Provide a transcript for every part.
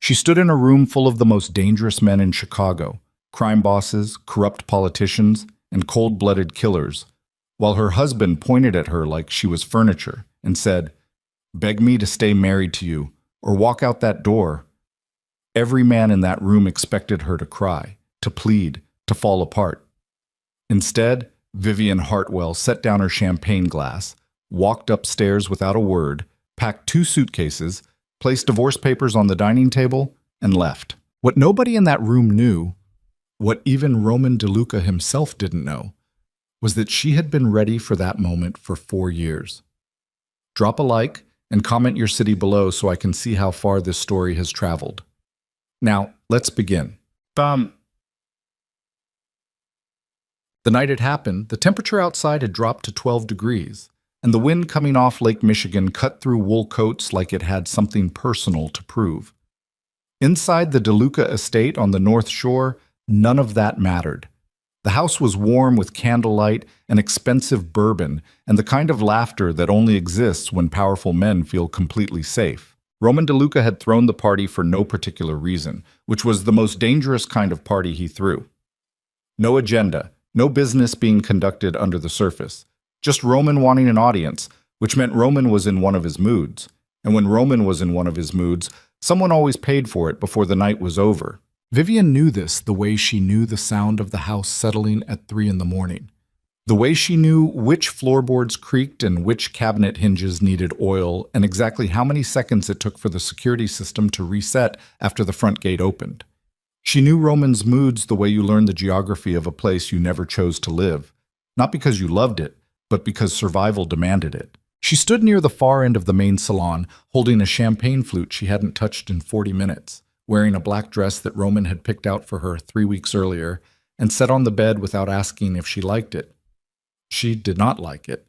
She stood in a room full of the most dangerous men in Chicago, crime bosses, corrupt politicians, and cold-blooded killers, while her husband pointed at her like she was furniture and said, "Beg me to stay married to you, or walk out that door." Every man in that room expected her to cry, to plead, to fall apart. Instead, Vivian Hartwell set down her champagne glass, walked upstairs without a word, packed 2 suitcases, placed divorce papers on the dining table, and left. What nobody in that room knew, what even Roman DeLuca himself didn't know, was that she had been ready for that moment for 4 years. Drop a like and comment your city below so I can see how far this story has traveled. Now, let's begin. The night it happened, the temperature outside had dropped to 12 degrees, and the wind coming off Lake Michigan cut through wool coats like it had something personal to prove. Inside the DeLuca estate on the North Shore, none of that mattered. The house was warm with candlelight and expensive bourbon and the kind of laughter that only exists when powerful men feel completely safe. Roman DeLuca had thrown the party for no particular reason, which was the most dangerous kind of party he threw. No agenda, no business being conducted under the surface. Just Roman wanting an audience, which meant Roman was in one of his moods. And when Roman was in one of his moods, someone always paid for it before the night was over. Vivian knew this the way she knew the sound of the house settling at 3 in the morning. The way she knew which floorboards creaked and which cabinet hinges needed oil, and exactly how many seconds it took for the security system to reset after the front gate opened. She knew Roman's moods the way you learn the geography of a place you never chose to live, not because you loved it, but because survival demanded it. She stood near the far end of the main salon, holding a champagne flute she hadn't touched in 40 minutes, wearing a black dress that Roman had picked out for her 3 weeks earlier, and sat on the bed without asking if she liked it. She did not like it.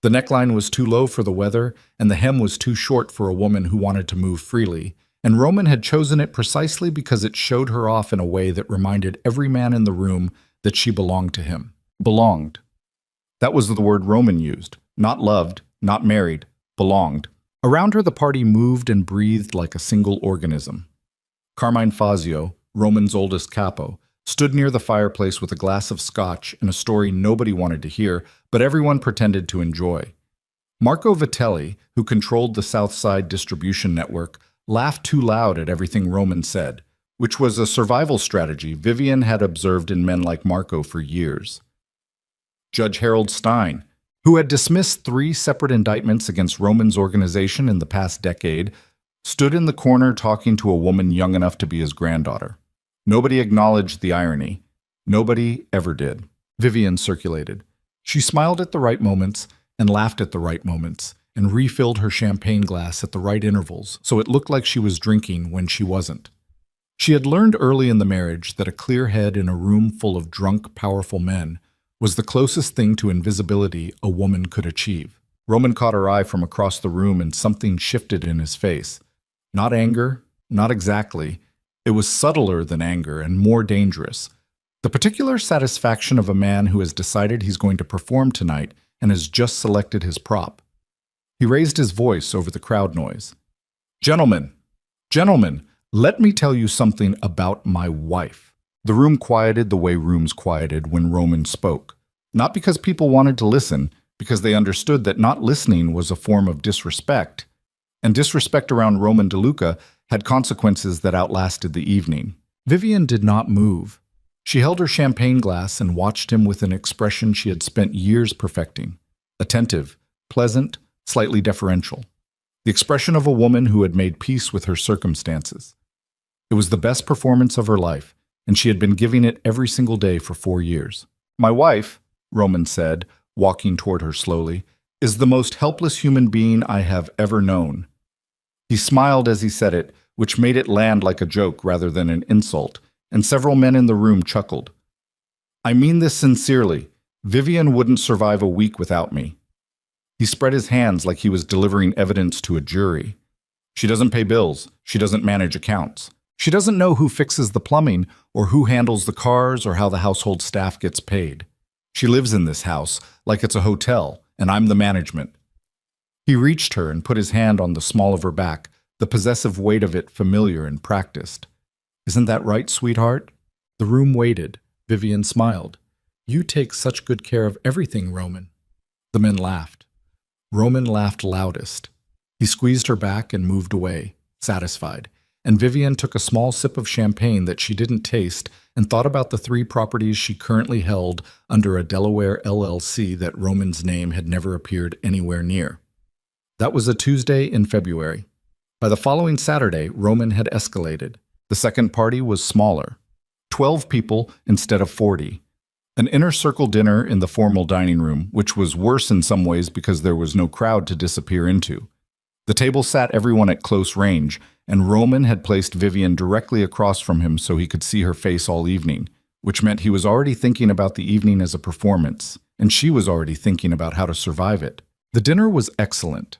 The neckline was too low for the weather, and the hem was too short for a woman who wanted to move freely, and Roman had chosen it precisely because it showed her off in a way that reminded every man in the room that she belonged to him. Belonged. That was the word Roman used. Not loved, not married, belonged. Around her the party moved and breathed like a single organism. Carmine Fazio, Roman's oldest capo, stood near the fireplace with a glass of scotch and a story nobody wanted to hear, but everyone pretended to enjoy. Marco Vitelli, who controlled the South Side distribution network, laughed too loud at everything Roman said, which was a survival strategy Vivian had observed in men like Marco for years. Judge Harold Stein, who had dismissed 3 separate indictments against Roman's organization in the past decade, stood in the corner talking to a woman young enough to be his granddaughter. Nobody acknowledged the irony. Nobody ever did. Vivian circulated. She smiled at the right moments and laughed at the right moments and refilled her champagne glass at the right intervals so it looked like she was drinking when she wasn't. She had learned early in the marriage that a clear head in a room full of drunk, powerful men was the closest thing to invisibility a woman could achieve. Roman caught her eye from across the room and something shifted in his face. Not anger, not exactly. It was subtler than anger and more dangerous. The particular satisfaction of a man who has decided he's going to perform tonight and has just selected his prop. He raised his voice over the crowd noise. "Gentlemen, gentlemen, let me tell you something about my wife." The room quieted the way rooms quieted when Roman spoke. Not because people wanted to listen, because they understood that not listening was a form of disrespect. And disrespect around Roman DeLuca had consequences that outlasted the evening. Vivian did not move. She held her champagne glass and watched him with an expression she had spent years perfecting. Attentive, pleasant, slightly deferential. The expression of a woman who had made peace with her circumstances. It was the best performance of her life, and she had been giving it every single day for 4 years. "My wife," Roman said, walking toward her slowly, "is the most helpless human being I have ever known." He smiled as he said it, which made it land like a joke rather than an insult, and several men in the room chuckled. "I mean this sincerely. Vivian wouldn't survive a week without me." He spread his hands like he was delivering evidence to a jury. "She doesn't pay bills. She doesn't manage accounts. She doesn't know who fixes the plumbing or who handles the cars or how the household staff gets paid. She lives in this house like it's a hotel, and I'm the management." He reached her and put his hand on the small of her back, the possessive weight of it familiar and practiced. "Isn't that right, sweetheart?" The room waited. Vivian smiled. "You take such good care of everything, Roman." The men laughed. Roman laughed loudest. He squeezed her back and moved away, satisfied, and Vivian took a small sip of champagne that she didn't taste and thought about the 3 properties she currently held under a Delaware LLC that Roman's name had never appeared anywhere near. That was a Tuesday in February. By the following Saturday, Roman had escalated. The second party was smaller, 12 people instead of 40. An inner circle dinner in the formal dining room, which was worse in some ways because there was no crowd to disappear into. The table sat everyone at close range, and Roman had placed Vivian directly across from him so he could see her face all evening, which meant he was already thinking about the evening as a performance, and she was already thinking about how to survive it. The dinner was excellent.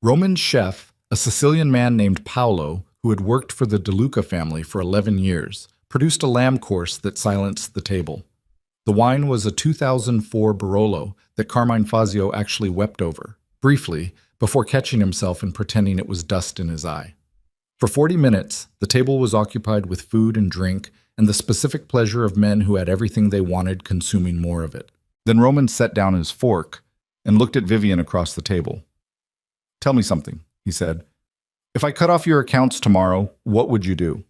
Roman's chef, a Sicilian man named Paolo, who had worked for the De Luca family for 11 years, produced a lamb course that silenced the table. The wine was a 2004 Barolo that Carmine Fazio actually wept over, briefly, before catching himself and pretending it was dust in his eye. For 40 minutes, the table was occupied with food and drink and the specific pleasure of men who had everything they wanted consuming more of it. Then Roman set down his fork and looked at Vivian across the table. "Tell me something," he said. "If I cut off your accounts tomorrow, what would you do?"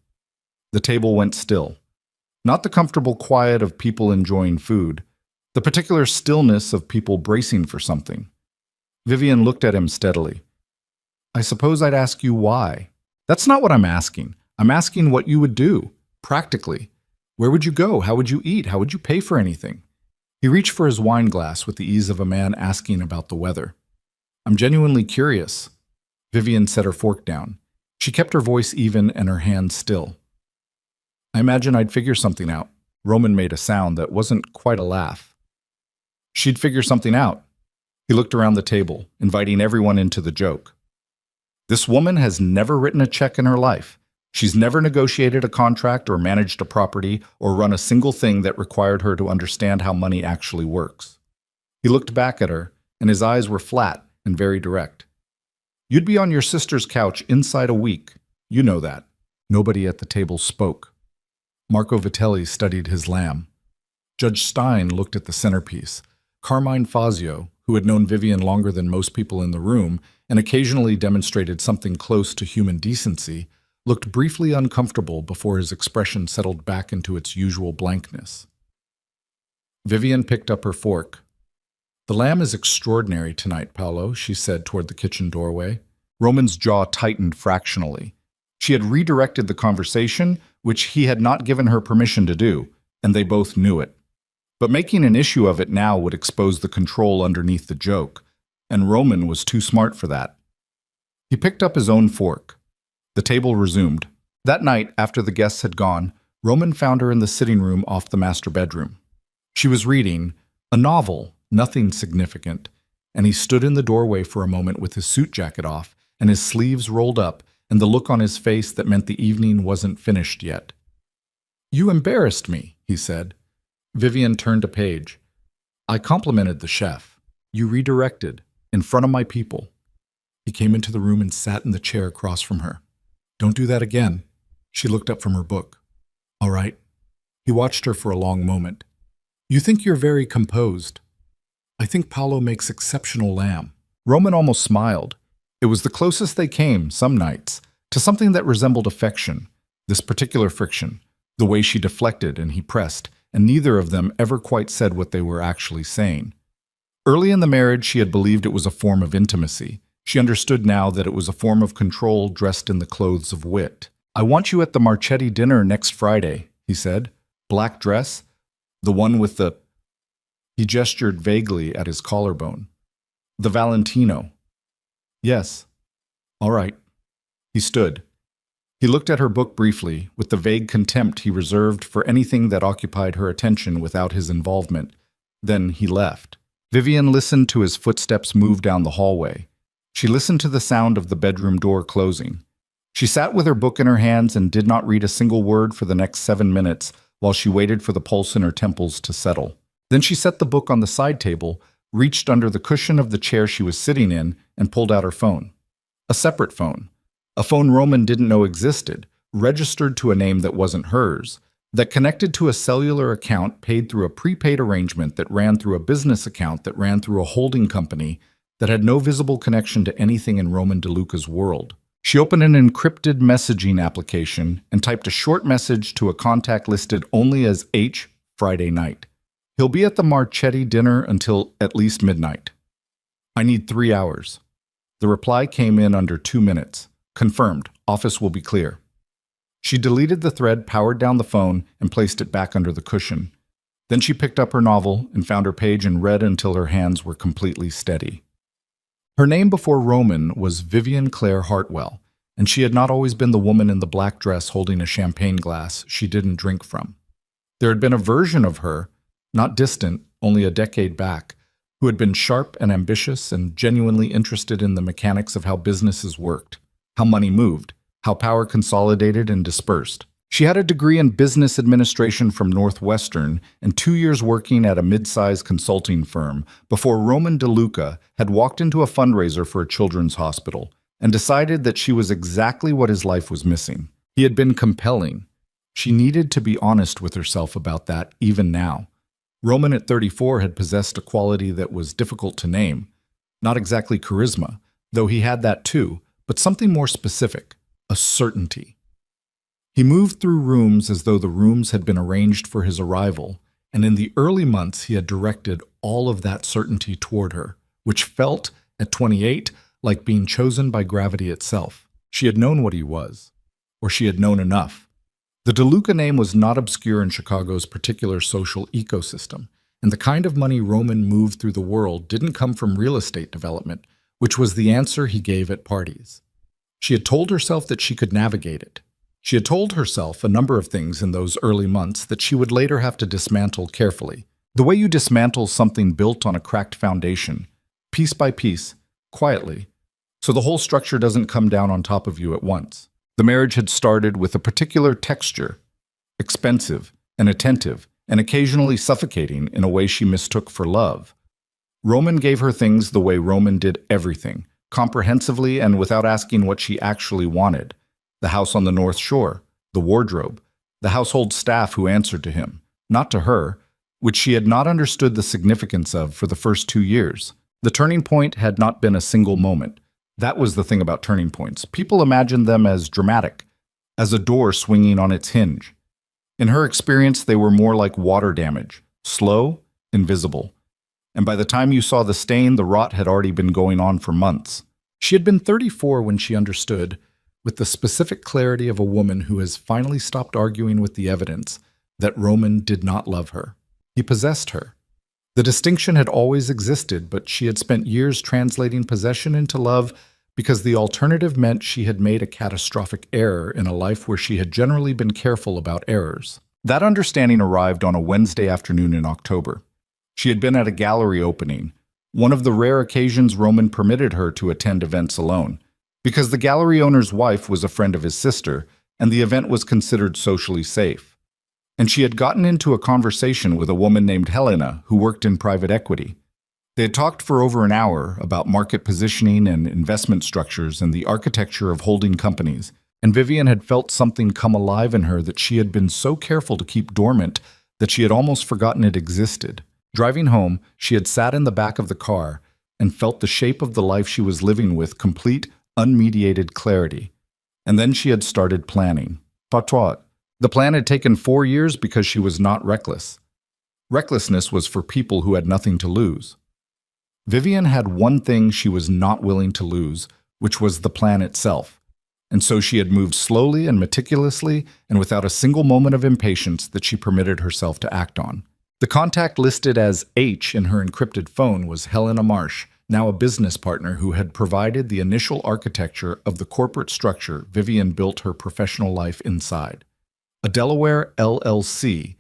The table went still. Not the comfortable quiet of people enjoying food, the particular stillness of people bracing for something. Vivian looked at him steadily. "I suppose I'd ask you why." "That's not what I'm asking. I'm asking what you would do, practically. Where would you go? How would you eat? How would you pay for anything?" He reached for his wine glass with the ease of a man asking about the weather. "I'm genuinely curious." Vivian set her fork down. She kept her voice even and her hands still. "I imagine I'd figure something out." Roman made a sound that wasn't quite a laugh. "She'd figure something out." He looked around the table, inviting everyone into the joke. "This woman has never written a check in her life. She's never negotiated a contract or managed a property or run a single thing that required her to understand how money actually works." He looked back at her, and his eyes were flat and very direct. "You'd be on your sister's couch inside a week. You know that." Nobody at the table spoke. Marco Vitelli studied his lamb. Judge Stein looked at the centerpiece. Carmine Fazio, who had known Vivian longer than most people in the room and occasionally demonstrated something close to human decency, looked briefly uncomfortable before his expression settled back into its usual blankness. Vivian picked up her fork. "The lamb is extraordinary tonight, Paolo," she said toward the kitchen doorway. Roman's jaw tightened fractionally. She had redirected the conversation, which he had not given her permission to do, and they both knew it. But making an issue of it now would expose the control underneath the joke, and Roman was too smart for that. He picked up his own fork. The table resumed. That night, after the guests had gone, Roman found her in the sitting room off the master bedroom. She was reading a novel, nothing significant, and he stood in the doorway for a moment with his suit jacket off and his sleeves rolled up and the look on his face that meant the evening wasn't finished yet. "You embarrassed me," he said. Vivian turned a page. "I complimented the chef. You redirected, in front of my people." He came into the room and sat in the chair across from her. "Don't do that again." She looked up from her book. "All right." He watched her for a long moment. "You think you're very composed." "I think Paolo makes exceptional lamb." Roman almost smiled. It was the closest they came, some nights, to something that resembled affection, this particular friction, the way she deflected and he pressed, and neither of them ever quite said what they were actually saying. Early in the marriage, she had believed it was a form of intimacy. She understood now that it was a form of control dressed in the clothes of wit. "I want you at the Marchetti dinner next Friday," he said. "Black dress? The one with the—" He gestured vaguely at his collarbone. "The Valentino." "Yes." "All right." He stood. He looked at her book briefly, with the vague contempt he reserved for anything that occupied her attention without his involvement. Then he left. Vivian listened to his footsteps move down the hallway. She listened to the sound of the bedroom door closing. She sat with her book in her hands and did not read a single word for the next 7 minutes while she waited for the pulse in her temples to settle. Then she set the book on the side table, reached under the cushion of the chair she was sitting in, and pulled out her phone. A separate phone. a phone Roman didn't know existed, registered to a name that wasn't hers, that connected to a cellular account paid through a prepaid arrangement that ran through a business account that ran through a holding company that had no visible connection to anything in Roman DeLuca's world. She opened an encrypted messaging application and typed a short message to a contact listed only as H Friday night. He'll be at the Marchetti dinner until at least midnight. I need 3 hours. The reply came in under 2 minutes. Confirmed. Office will be clear. She deleted the thread, powered down the phone, and placed it back under the cushion. Then she picked up her novel and found her page and read until her hands were completely steady. Her name before Roman was Vivian Claire Hartwell, and she had not always been the woman in the black dress holding a champagne glass she didn't drink from. There had been a version of her, not distant, only a decade back, who had been sharp and ambitious and genuinely interested in the mechanics of how businesses worked, how money moved, how power consolidated and dispersed. She had a degree in business administration from Northwestern and 2 years working at a mid-sized consulting firm before Roman DeLuca had walked into a fundraiser for a children's hospital and decided that she was exactly what his life was missing. He had been compelling. She needed to be honest with herself about that even now. Roman at 34 had possessed a quality that was difficult to name. Not exactly charisma, though he had that too, but something more specific, a certainty. He moved through rooms as though the rooms had been arranged for his arrival, and in the early months he had directed all of that certainty toward her, which felt, at 28, like being chosen by gravity itself. She had known what he was, or she had known enough. The DeLuca name was not obscure in Chicago's particular social ecosystem, and the kind of money Roman moved through the world didn't come from real estate development, which was the answer he gave at parties. She had told herself that she could navigate it. She had told herself a number of things in those early months that she would later have to dismantle carefully. The way you dismantle something built on a cracked foundation, piece by piece, quietly, so the whole structure doesn't come down on top of you at once. The marriage had started with a particular texture, expensive and attentive, and occasionally suffocating in a way she mistook for love. Roman gave her things the way Roman did everything, comprehensively and without asking what she actually wanted. The house on the North Shore, the wardrobe, the household staff who answered to him, not to her, which she had not understood the significance of for the first 2 years. The turning point had not been a single moment. That was the thing about turning points. People imagined them as dramatic, as a door swinging on its hinge. In her experience, they were more like water damage, slow, invisible. And by the time you saw the stain, the rot had already been going on for months. She had been 34 when she understood, with the specific clarity of a woman who has finally stopped arguing with the evidence, that Roman did not love her. He possessed her. The distinction had always existed, but she had spent years translating possession into love because the alternative meant she had made a catastrophic error in a life where she had generally been careful about errors. That understanding arrived on a Wednesday afternoon in October. She had been at a gallery opening, one of the rare occasions Roman permitted her to attend events alone, because the gallery owner's wife was a friend of his sister, and the event was considered socially safe. And she had gotten into a conversation with a woman named Helena who worked in private equity. They had talked for over an hour about market positioning and investment structures and the architecture of holding companies, and Vivian had felt something come alive in her that she had been so careful to keep dormant that she had almost forgotten it existed. Driving home, she had sat in the back of the car and felt the shape of the life she was living with complete, unmediated clarity. And then she had started planning. Patois. The plan had taken 4 years because she was not reckless. Recklessness was for people who had nothing to lose. Vivian had one thing she was not willing to lose, which was the plan itself. And so she had moved slowly and meticulously and without a single moment of impatience that she permitted herself to act on. The contact listed as H in her encrypted phone was Helena Marsh, now a business partner who had provided the initial architecture of the corporate structure Vivian built her professional life inside. A Delaware LLC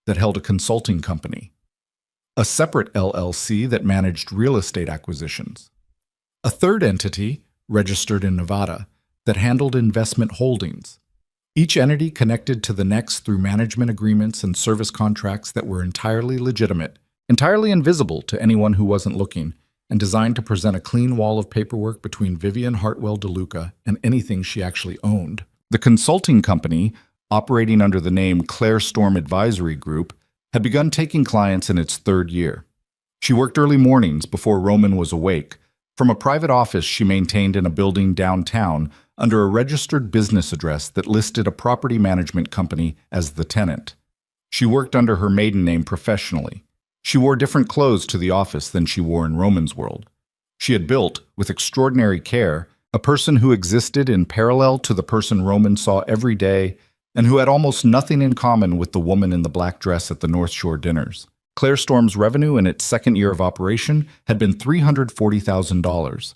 that held a consulting company. A separate LLC that managed real estate acquisitions. A third entity, registered in Nevada, that handled investment holdings. Each entity connected to the next through management agreements and service contracts that were entirely legitimate, entirely invisible to anyone who wasn't looking, and designed to present a clean wall of paperwork between Vivian Hartwell DeLuca and anything she actually owned. The consulting company, operating under the name Claire Storm Advisory Group, had begun taking clients in its third year. She worked early mornings before Roman was awake, from a private office she maintained in a building downtown under a registered business address that listed a property management company as the tenant. She worked under her maiden name professionally. She wore different clothes to the office than she wore in Roman's world. She had built, with extraordinary care, a person who existed in parallel to the person Roman saw every day and who had almost nothing in common with the woman in the black dress at the North Shore dinners. Claire Storm's revenue in its second year of operation had been $340,000.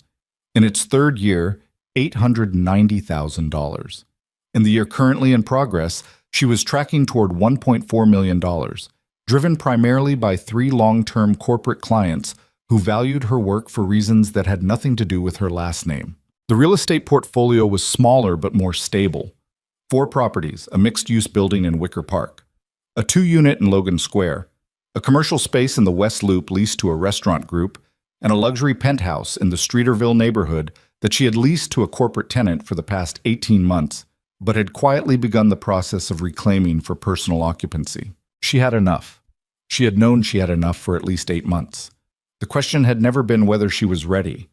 In its third year, $890,000. In the year currently in progress, she was tracking toward $1.4 million, driven primarily by 3 long-term corporate clients who valued her work for reasons that had nothing to do with her last name. The real estate portfolio was smaller but more stable. 4 properties, a mixed-use building in Wicker Park, a 2-unit in Logan Square, a commercial space in the West Loop leased to a restaurant group, and a luxury penthouse in the Streeterville neighborhood that she had leased to a corporate tenant for the past 18 months, but had quietly begun the process of reclaiming for personal occupancy. She had enough. She had known she had enough for at least 8 months. The question had never been whether she was ready.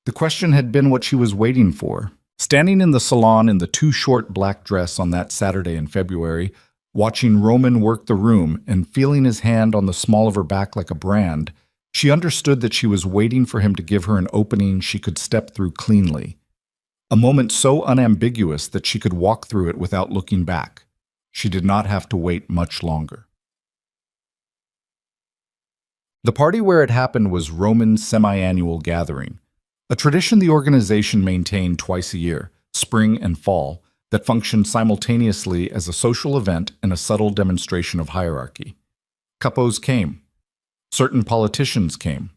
The question had been what she was waiting for. Standing in the salon in the too short black dress on that Saturday in February, watching Roman work the room and feeling his hand on the small of her back like a brand, she understood that she was waiting for him to give her an opening she could step through cleanly. A moment so unambiguous that she could walk through it without looking back. She did not have to wait much longer. The party where it happened was Roman's semi-annual gathering, a tradition the organization maintained twice a year, spring and fall, that functioned simultaneously as a social event and a subtle demonstration of hierarchy. Couples came. Certain politicians came.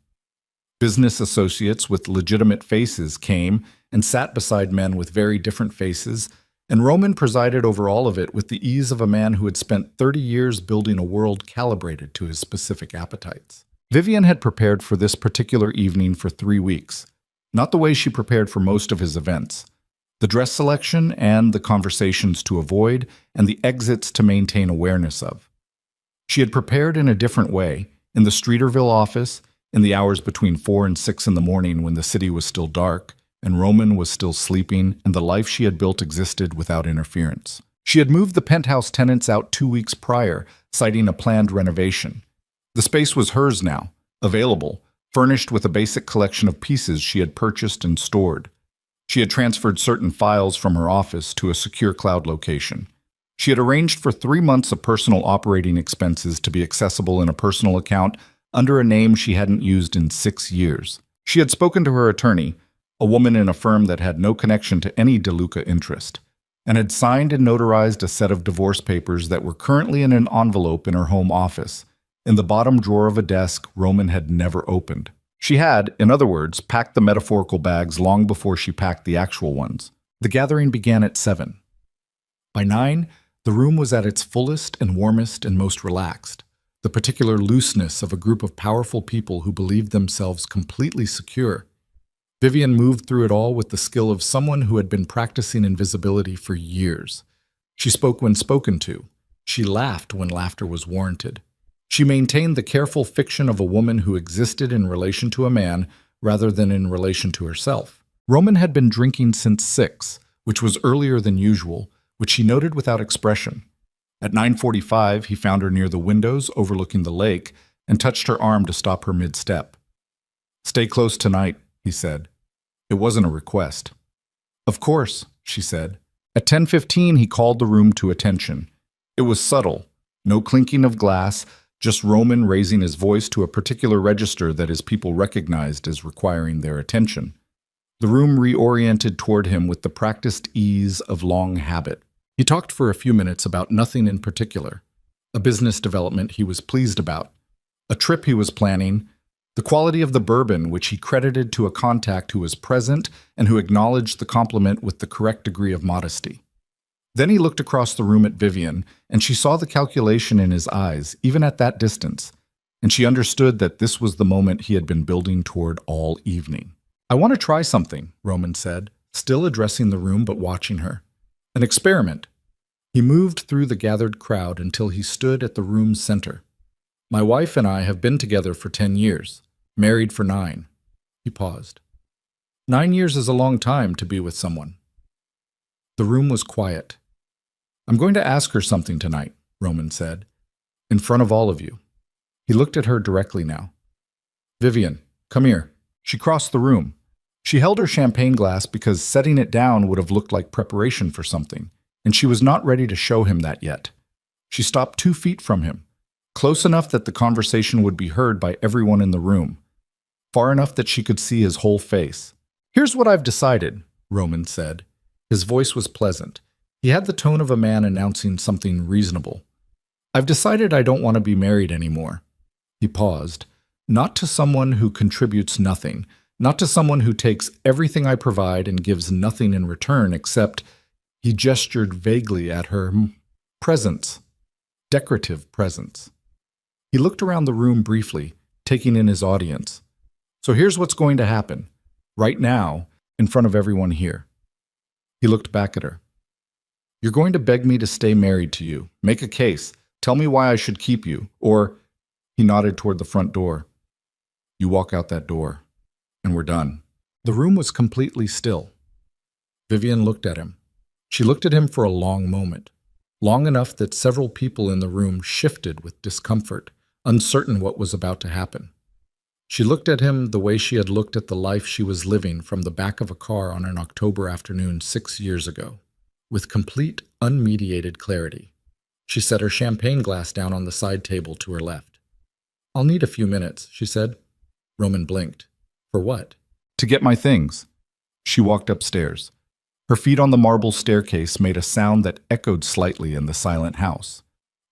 Business associates with legitimate faces came and sat beside men with very different faces, and Roman presided over all of it with the ease of a man who had spent 30 years building a world calibrated to his specific appetites. Vivian had prepared for this particular evening for 3 weeks, not the way she prepared for most of his events. The dress selection and the conversations to avoid and the exits to maintain awareness of. She had prepared in a different way, in the Streeterville office, in the hours between 4 and 6 in the morning when the city was still dark, and Roman was still sleeping, and the life she had built existed without interference. She had moved the penthouse tenants out 2 weeks prior, citing a planned renovation. The space was hers now, available, furnished with a basic collection of pieces she had purchased and stored. She had transferred certain files from her office to a secure cloud location. She had arranged for 3 months of personal operating expenses to be accessible in a personal account under a name she hadn't used in 6 years. She had spoken to her attorney, a woman in a firm that had no connection to any DeLuca interest, and had signed and notarized a set of divorce papers that were currently in an envelope in her home office, in the bottom drawer of a desk Roman had never opened. She had, in other words, packed the metaphorical bags long before she packed the actual ones. The gathering began at 7. By 9, the room was at its fullest and warmest and most relaxed, the particular looseness of a group of powerful people who believed themselves completely secure. Vivian moved through it all with the skill of someone who had been practicing invisibility for years. She spoke when spoken to. She laughed when laughter was warranted. She maintained the careful fiction of a woman who existed in relation to a man rather than in relation to herself. Roman had been drinking since 6, which was earlier than usual, which she noted without expression. At 9:45, he found her near the windows overlooking the lake and touched her arm to stop her mid-step. "Stay close tonight," he said. It wasn't a request. "Of course," she said. At 10:15, he called the room to attention. It was subtle, no clinking of glass, just Roman raising his voice to a particular register that his people recognized as requiring their attention. The room reoriented toward him with the practiced ease of long habit. He talked for a few minutes about nothing in particular. A business development he was pleased about, a trip he was planning, the quality of the bourbon which he credited to a contact who was present and who acknowledged the compliment with the correct degree of modesty. Then he looked across the room at Vivian, and she saw the calculation in his eyes, even at that distance. and she understood that this was the moment he had been building toward all evening. "I want to try something," Roman said, still addressing the room but watching her. "An experiment." He moved through the gathered crowd until he stood at the room's center. "My wife and I have been together for 10 years, married for 9. He paused. 9 years is a long time to be with someone. The room was quiet. "I'm going to ask her something tonight," Roman said, "in front of all of you." He looked at her directly now. "Vivian, come here." She crossed the room. She held her champagne glass because setting it down would have looked like preparation for something, and she was not ready to show him that yet. She stopped 2 feet from him, close enough that the conversation would be heard by everyone in the room, far enough that she could see his whole face. "Here's what I've decided," Roman said. His voice was pleasant. He had the tone of a man announcing something reasonable. "I've decided I don't want to be married anymore." He paused. "Not to someone who contributes nothing, not to someone who takes everything I provide and gives nothing in return except," he gestured vaguely at her, "presence, decorative presence." He looked around the room briefly, taking in his audience. "So here's what's going to happen, right now, in front of everyone here." He looked back at her. "You're going to beg me to stay married to you, make a case, tell me why I should keep you, or," he nodded toward the front door, "you walk out that door, and we're done." The room was completely still. Vivian looked at him. She looked at him for a long moment, long enough that several people in the room shifted with discomfort, uncertain what was about to happen. She looked at him the way she had looked at the life she was living from the back of a car on an October afternoon 6 years ago, with complete, unmediated clarity. She set her champagne glass down on the side table to her left. "I'll need a few minutes," she said. Roman blinked. "For what?" "To get my things." She walked upstairs. Her feet on the marble staircase made a sound that echoed slightly in the silent house.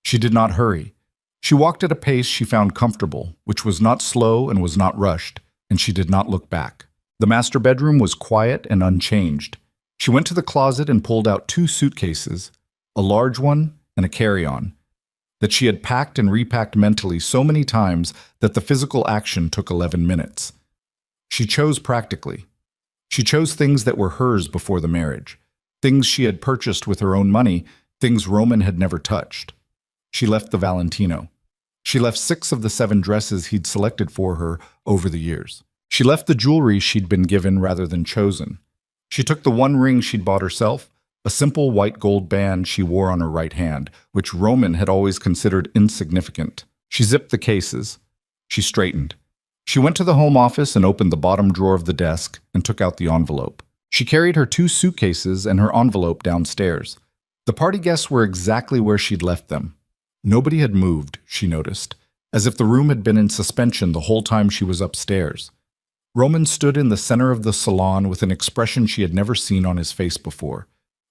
She did not hurry. She walked at a pace she found comfortable, which was not slow and was not rushed, and she did not look back. The master bedroom was quiet and unchanged. She went to the closet and pulled out 2 suitcases, a large one and a carry-on, that she had packed and repacked mentally so many times that the physical action took 11 minutes. She chose practically. She chose things that were hers before the marriage, things she had purchased with her own money, things Roman had never touched. She left the Valentino. She left 6 of the 7 dresses he'd selected for her over the years. She left the jewelry she'd been given rather than chosen. She took the 1 ring she'd bought herself, a simple white gold band she wore on her right hand, which Roman had always considered insignificant. She zipped the cases. She straightened. She went to the home office and opened the bottom drawer of the desk and took out the envelope. She carried her 2 suitcases and her envelope downstairs. The party guests were exactly where she'd left them. Nobody had moved, she noticed, as if the room had been in suspension the whole time she was upstairs. Roman stood in the center of the salon with an expression she had never seen on his face before,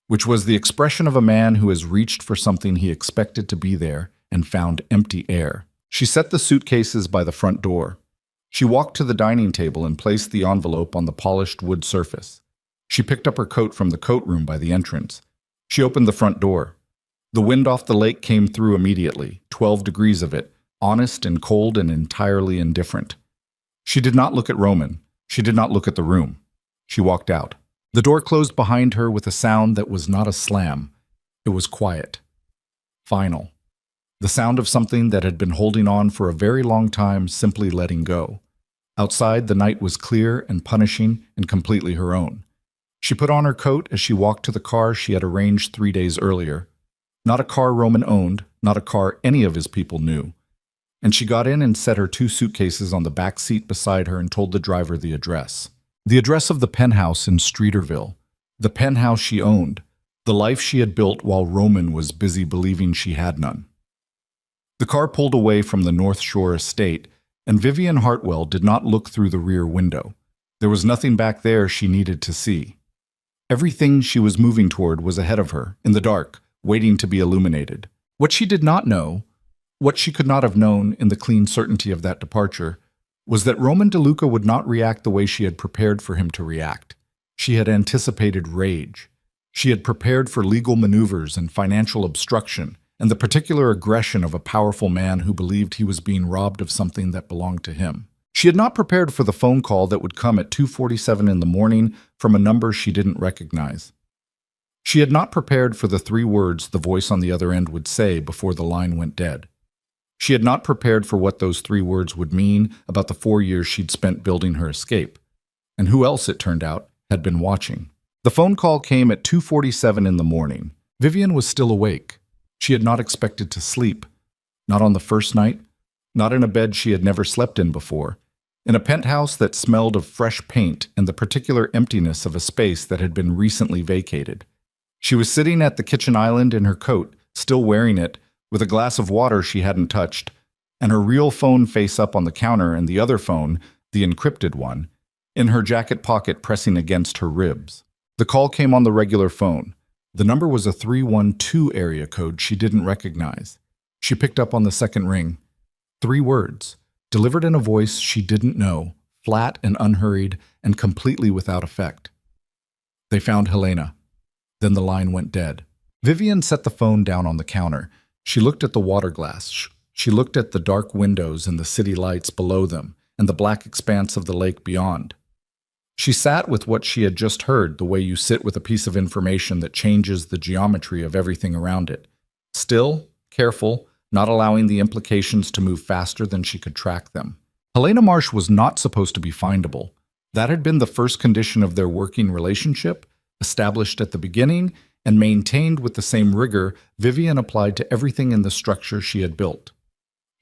which was the expression of a man who has reached for something he expected to be there and found empty air. She set the suitcases by the front door. She walked to the dining table and placed the envelope on the polished wood surface. She picked up her coat from the coat room by the entrance. She opened the front door. The wind off the lake came through immediately, 12 degrees of it, honest and cold and entirely indifferent. She did not look at Roman. She did not look at the room. She walked out. The door closed behind her with a sound that was not a slam. It was quiet. Final. The sound of something that had been holding on for a very long time simply letting go. Outside, the night was clear and punishing and completely her own. She put on her coat as she walked to the car she had arranged 3 days earlier. Not a car Roman owned, not a car any of his people knew. And she got in and set her 2 suitcases on the back seat beside her and told the driver the address. The address of the penthouse in Streeterville. The penthouse she owned. The life she had built while Roman was busy believing she had none. The car pulled away from the North Shore estate, and Vivian Hartwell did not look through the rear window. There was nothing back there she needed to see. Everything she was moving toward was ahead of her, in the dark, waiting to be illuminated. What she did not know, what she could not have known in the clean certainty of that departure, was that Roman DeLuca would not react the way she had prepared for him to react. She had anticipated rage. She had prepared for legal maneuvers and financial obstruction, and the particular aggression of a powerful man who believed he was being robbed of something that belonged to him. She had not prepared for the phone call that would come at 2:47 in the morning from a number she didn't recognize. She had not prepared for the 3 words the voice on the other end would say before the line went dead. She had not prepared for what those 3 words would mean about the 4 years she'd spent building her escape. And who else, it turned out, had been watching. The phone call came at 2:47 in the morning. Vivian was still awake. She had not expected to sleep. Not on the first night, not in a bed she had never slept in before, in a penthouse that smelled of fresh paint and the particular emptiness of a space that had been recently vacated. She was sitting at the kitchen island in her coat, still wearing it, with a glass of water she hadn't touched, and her real phone face up on the counter and the other phone, the encrypted one, in her jacket pocket pressing against her ribs. The call came on the regular phone. The number was a 312 area code she didn't recognize. She picked up on the second ring. 3 words, delivered in a voice she didn't know, flat and unhurried and completely without effect. They found Helena. Then the line went dead. Vivian set the phone down on the counter. She looked at the water glass. She looked at the dark windows and the city lights below them and the black expanse of the lake beyond. She sat with what she had just heard, the way you sit with a piece of information that changes the geometry of everything around it. Still, careful, not allowing the implications to move faster than she could track them. Helena Marsh was not supposed to be findable. That had been the first condition of their working relationship, established at the beginning and maintained with the same rigor Vivian applied to everything in the structure she had built.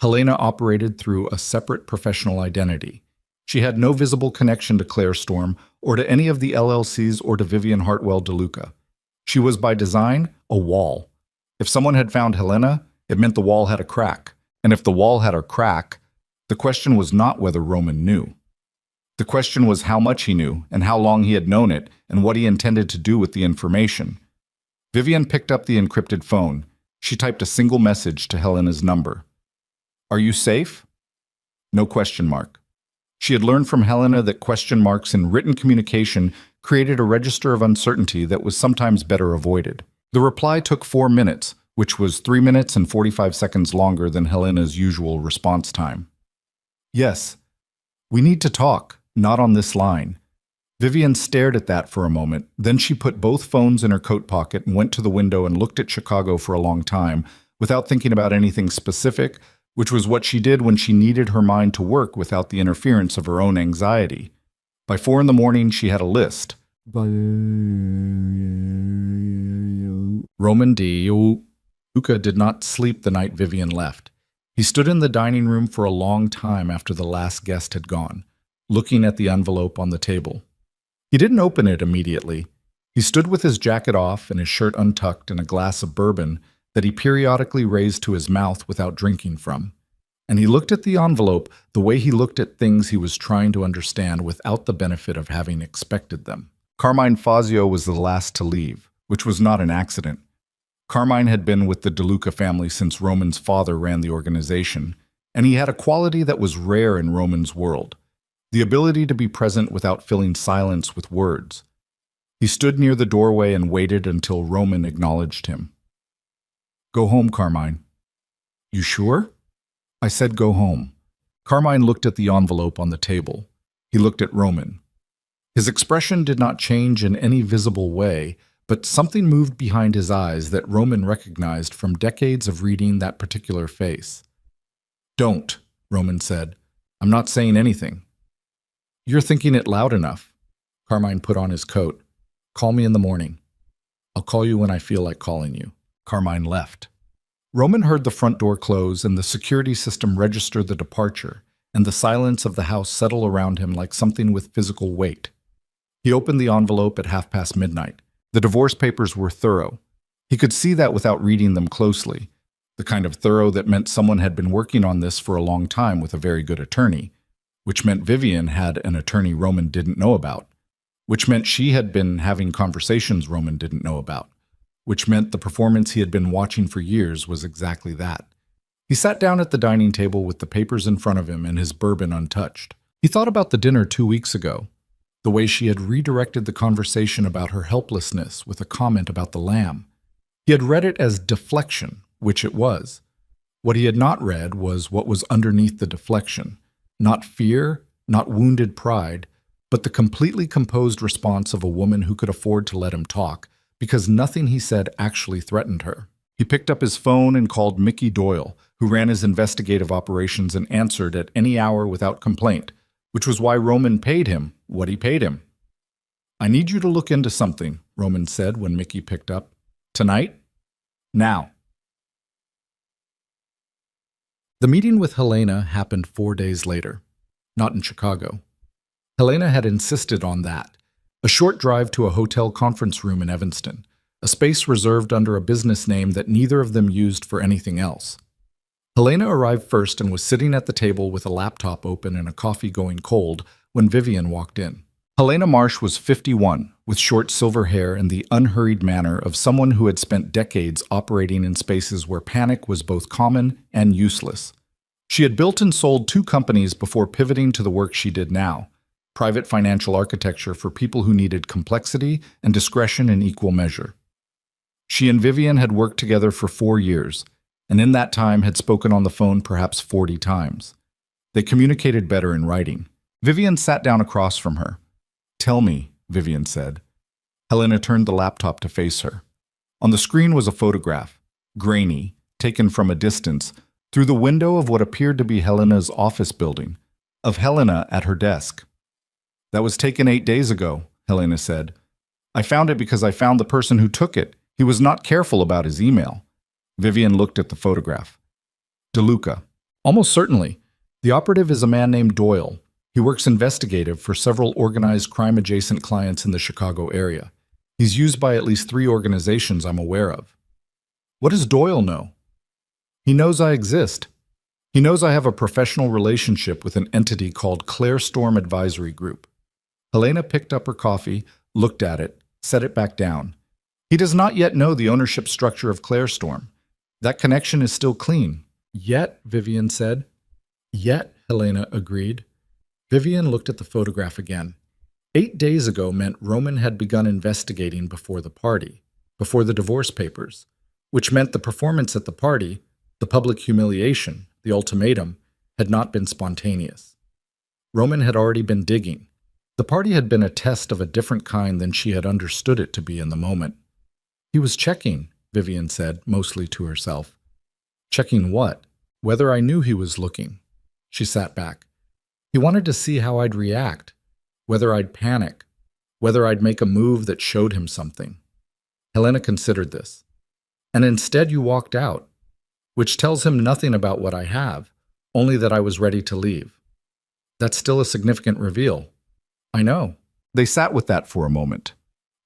Helena operated through a separate professional identity. She had no visible connection to Claire Storm or to any of the LLCs or to Vivian Hartwell DeLuca. She was by design a wall. If someone had found Helena, it meant the wall had a crack. And if the wall had a crack, the question was not whether Roman knew. The question was how much he knew and how long he had known it and what he intended to do with the information. Vivian picked up the encrypted phone. She typed a single message to Helena's number. "Are you safe?" No question mark. She had learned from Helena that question marks in written communication created a register of uncertainty that was sometimes better avoided. The reply took 4 minutes, which was 3 minutes and 45 seconds longer than Helena's usual response time. "Yes, we need to talk, not on this line." Vivian stared at that for a moment. Then she put both phones in her coat pocket and went to the window and looked at Chicago for a long time, without thinking about anything specific, which was what she did when she needed her mind to work without the interference of her own anxiety. By 4 in the morning, she had a list. Roman DeLuca did not sleep the night Vivian left. He stood in the dining room for a long time after the last guest had gone, looking at the envelope on the table. He didn't open it immediately. He stood with his jacket off and his shirt untucked and a glass of bourbon that he periodically raised to his mouth without drinking from. And he looked at the envelope the way he looked at things he was trying to understand without the benefit of having expected them. Carmine Fazio was the last to leave, which was not an accident. Carmine had been with the DeLuca family since Roman's father ran the organization, and he had a quality that was rare in Roman's world, the ability to be present without filling silence with words. He stood near the doorway and waited until Roman acknowledged him. "Go home, Carmine." "You sure?" "I said go home." Carmine looked at the envelope on the table. He looked at Roman. His expression did not change in any visible way, but something moved behind his eyes that Roman recognized from decades of reading that particular face. "Don't," Roman said. "I'm not saying anything." "You're thinking it loud enough." Carmine put on his coat. "Call me in the morning. I'll call you when I feel like calling you." Carmine left. Roman heard the front door close and the security system register the departure, and the silence of the house settle around him like something with physical weight. He opened the envelope at midnight. The divorce papers were thorough. He could see that without reading them closely, the kind of thorough that meant someone had been working on this for a long time with a very good attorney, which meant Vivian had an attorney Roman didn't know about, which meant she had been having conversations Roman didn't know about, which meant the performance he had been watching for years was exactly that. He sat down at the dining table with the papers in front of him and his bourbon untouched. He thought about the dinner 2 weeks ago, the way she had redirected the conversation about her helplessness with a comment about the lamb. He had read it as deflection, which it was. What he had not read was what was underneath the deflection. Not fear, not wounded pride, but the completely composed response of a woman who could afford to let him talk, because nothing he said actually threatened her. He picked up his phone and called Mickey Doyle, who ran his investigative operations and answered at any hour without complaint, which was why Roman paid him what he paid him. "I need you to look into something," Roman said when Mickey picked up. "Tonight? Now." The meeting with Helena happened 4 days later, not in Chicago. Helena had insisted on that, a short drive to a hotel conference room in Evanston, a space reserved under a business name that neither of them used for anything else. Helena arrived first and was sitting at the table with a laptop open and a coffee going cold when Vivian walked in. Helena Marsh was 51, with short silver hair and the unhurried manner of someone who had spent decades operating in spaces where panic was both common and useless. She had built and sold 2 companies before pivoting to the work she did now, private financial architecture for people who needed complexity and discretion in equal measure. She and Vivian had worked together for 4 years, and in that time had spoken on the phone perhaps 40 times. They communicated better in writing. Vivian sat down across from her. "Tell me," Vivian said. Helena turned the laptop to face her. On the screen was a photograph, grainy, taken from a distance, through the window of what appeared to be Helena's office building, of Helena at her desk. "That was taken 8 days ago," Helena said. "I found it because I found the person who took it. He was not careful about his email." Vivian looked at the photograph. "DeLuca." "Almost certainly. The operative is a man named Doyle. He works investigative for several organized crime-adjacent clients in the Chicago area. He's used by at least 3 organizations I'm aware of." "What does Doyle know?" "He knows I exist. He knows I have a professional relationship with an entity called Claire Storm Advisory Group." Helena picked up her coffee, looked at it, set it back down. "He does not yet know the ownership structure of Claire Storm. That connection is still clean." "Yet," Vivian said. "Yet," Helena agreed. Vivian looked at the photograph again. 8 days ago meant Roman had begun investigating before the party, before the divorce papers, which meant the performance at the party, the public humiliation, the ultimatum, had not been spontaneous. Roman had already been digging. The party had been a test of a different kind than she had understood it to be in the moment. "He was checking," Vivian said, mostly to herself. "Checking what?" "Whether I knew he was looking." She sat back. "He wanted to see how I'd react, whether I'd panic, whether I'd make a move that showed him something." Helena considered this. "And instead you walked out, which tells him nothing about what I have, only that I was ready to leave. That's still a significant reveal." "I know." They sat with that for a moment.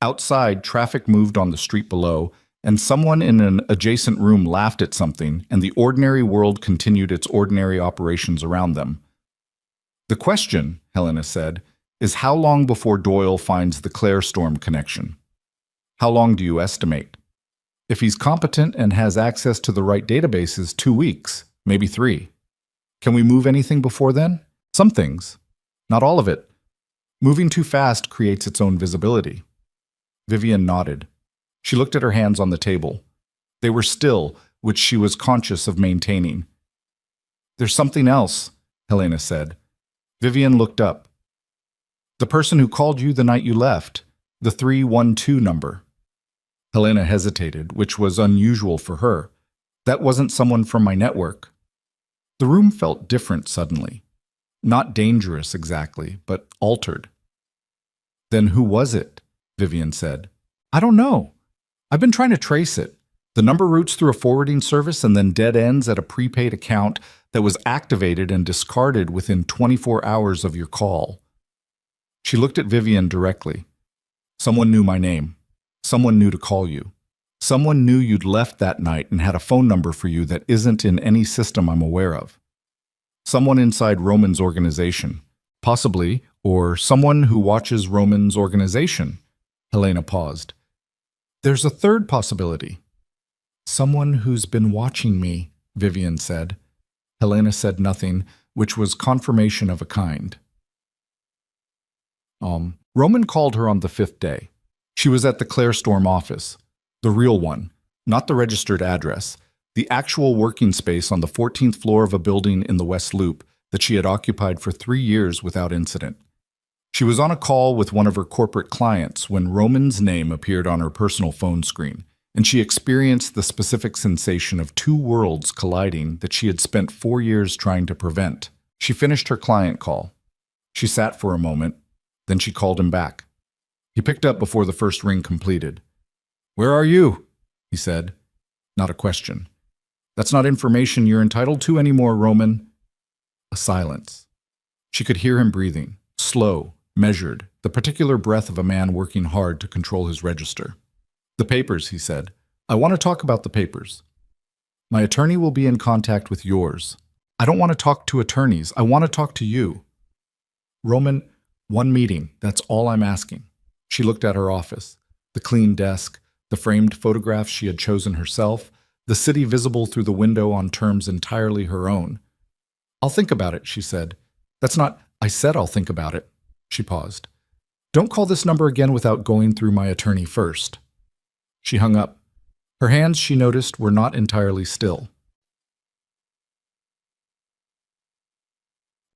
Outside, traffic moved on the street below, and someone in an adjacent room laughed at something, and the ordinary world continued its ordinary operations around them. "The question," Helena said, "is how long before Doyle finds the Claire Storm connection? How long do you estimate? If he's competent and has access to the right databases, 2 weeks, maybe 3. Can we move anything before then? Some things. Not all of it. Moving too fast creates its own visibility." Vivian nodded. She looked at her hands on the table. They were still, which she was conscious of maintaining. "There's something else," Helena said. Vivian looked up. "The person who called you the night you left, the 312 number." Helena hesitated, which was unusual for her. "That wasn't someone from my network." The room felt different suddenly. Not dangerous exactly, but altered. "Then who was it?" Vivian said. "I don't know. I've been trying to trace it. The number routes through a forwarding service and then dead ends at a prepaid account that was activated and discarded within 24 hours of your call." She looked at Vivian directly. "Someone knew my name. Someone knew to call you. Someone knew you'd left that night and had a phone number for you that isn't in any system I'm aware of. Someone inside Roman's organization. Possibly, or someone who watches Roman's organization." Helena paused. "There's a third possibility." "Someone who's been watching me," Vivian said. Helena said nothing, which was confirmation of a kind. Roman called her on the 5th day. She was at the Claire Storm office. The real one, not the registered address. the actual working space on the 14th floor of a building in the West Loop that she had occupied for 3 years without incident. She was on a call with one of her corporate clients when Roman's name appeared on her personal phone screen, and she experienced the specific sensation of two worlds colliding that she had spent 4 years trying to prevent. She finished her client call. She sat for a moment, then she called him back. He picked up before the first ring completed. "Where are you?" he said. Not a question. "That's not information you're entitled to anymore, Roman." A silence. She could hear him breathing, slow, measured, the particular breath of a man working hard to control his register. "The papers," he said. "I want to talk about the papers. My attorney will be in contact with yours." "I don't want to talk to attorneys. I want to talk to you." "Roman, one meeting. That's all I'm asking." She looked at her office, the clean desk, the framed photographs she had chosen herself, the city visible through the window on terms entirely her own. "I'll think about it," she said. "That's not—" "I said I'll think about it." She paused. "Don't call this number again without going through my attorney first." She hung up. Her hands, she noticed, were not entirely still.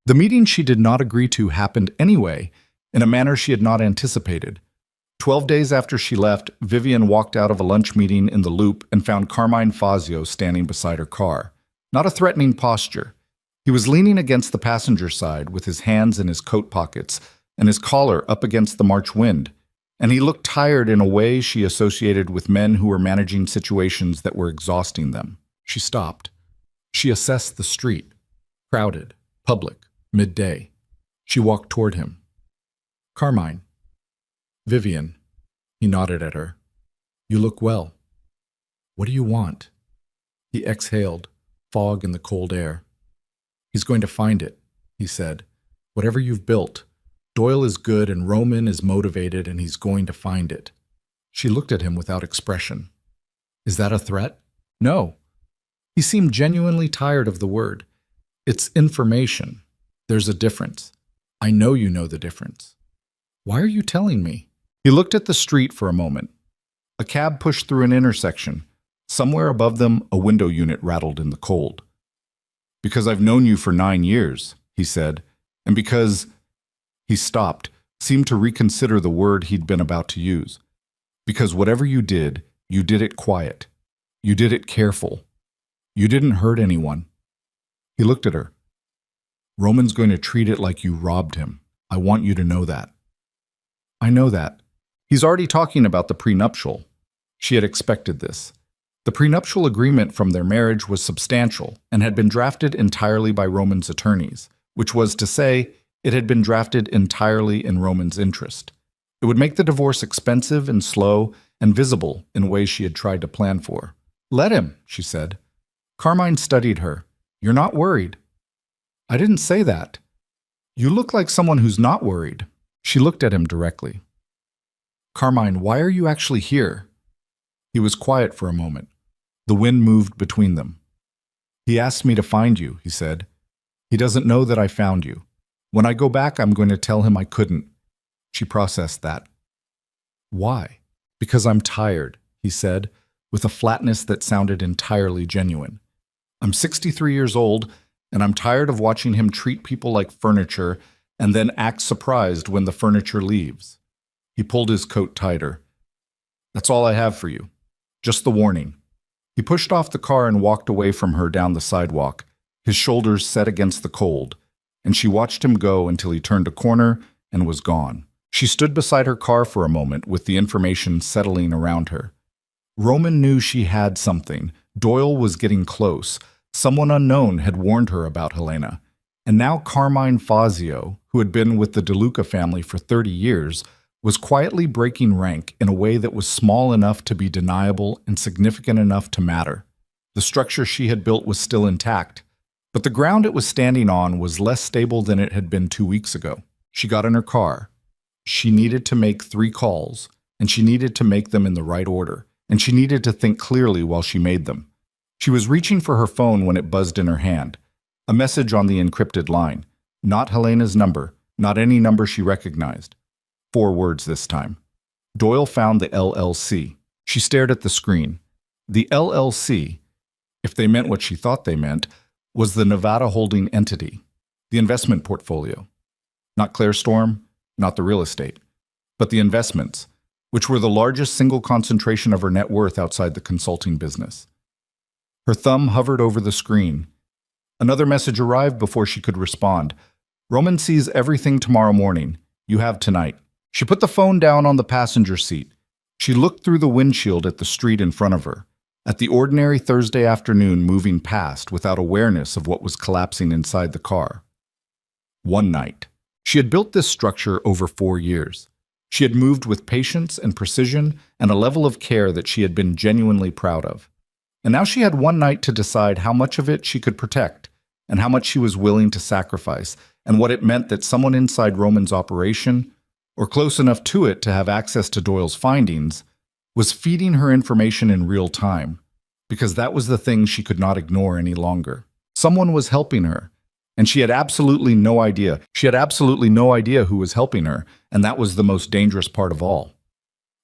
The meeting she did not agree to happened anyway, in a manner she had not anticipated. 12 days after she left, Vivian walked out of a lunch meeting in the Loop and found Carmine Fazio standing beside her car. Not a threatening posture. He was leaning against the passenger side with his hands in his coat pockets and his collar up against the March wind, and he looked tired in a way she associated with men who were managing situations that were exhausting them. She stopped. She assessed the street. Crowded, public, midday. She walked toward him. "Carmine." "Vivian." He nodded at her. "You look well." "What do you want?" He exhaled, fog in the cold air. "He's going to find it," he said. "Whatever you've built. Doyle is good and Roman is motivated and he's going to find it." She looked at him without expression. "Is that a threat?" "No." He seemed genuinely tired of the word. "It's information. There's a difference. I know you know the difference." "Why are you telling me?" He looked at the street for a moment. A cab pushed through an intersection. Somewhere above them, a window unit rattled in the cold. "Because I've known you for 9 years, he said, "and because—" He stopped, seemed to reconsider the word he'd been about to use. "Because whatever you did it quiet. You did it careful. You didn't hurt anyone." He looked at her. "Roman's going to treat it like you robbed him. I want you to know that." "I know that. He's already talking about the prenuptial." She had expected this. The prenuptial agreement from their marriage was substantial and had been drafted entirely by Roman's attorneys, which was to say, it had been drafted entirely in Roman's interest. It would make the divorce expensive and slow and visible in ways she had tried to plan for. "Let him," she said. Carmine studied her. "You're not worried." "I didn't say that." "You look like someone who's not worried." She looked at him directly. "Carmine, why are you actually here?" He was quiet for a moment. The wind moved between them. "He asked me to find you," he said. "He doesn't know that I found you. When I go back, I'm going to tell him I couldn't." She processed that. "Why?" "Because I'm tired," he said, with a flatness that sounded entirely genuine. "I'm 63 years old, and I'm tired of watching him treat people like furniture and then act surprised when the furniture leaves." He pulled his coat tighter. "That's all I have for you. Just the warning." He pushed off the car and walked away from her down the sidewalk, his shoulders set against the cold, and she watched him go until he turned a corner and was gone. She stood beside her car for a moment with the information settling around her. Roman knew she had something. Doyle was getting close. Someone unknown had warned her about Helena. And now Carmine Fazio, who had been with the DeLuca family for 30 years, was quietly breaking rank in a way that was small enough to be deniable and significant enough to matter. The structure she had built was still intact, but the ground it was standing on was less stable than it had been 2 weeks ago. She got in her car. She needed to make 3 calls, and she needed to make them in the right order, and she needed to think clearly while she made them. She was reaching for her phone when it buzzed in her hand. A message on the encrypted line. Not Helena's number, not any number she recognized. 4 words this time. Doyle found the LLC. She stared at the screen. The LLC. if they meant what she thought they meant, was the Nevada holding entity, the investment portfolio. Not Claire Storm, not the real estate, but the investments, which were the largest single concentration of her net worth outside the consulting business. Her thumb hovered over the screen. Another message arrived before she could respond. Roman sees everything tomorrow morning. You have tonight. She put the phone down on the passenger seat. She looked through the windshield at the street in front of her, at the ordinary Thursday afternoon moving past without awareness of what was collapsing inside the car. One night. She had built this structure over 4 years. She had moved with patience and precision and a level of care that she had been genuinely proud of. And now she had one night to decide how much of it she could protect and how much she was willing to sacrifice, and what it meant that someone inside Roman's operation, or close enough to it to have access to Doyle's findings, was feeding her information in real time, because that was the thing she could not ignore any longer. Someone was helping her, and she had absolutely no idea. She had absolutely no idea who was helping her, and that was the most dangerous part of all.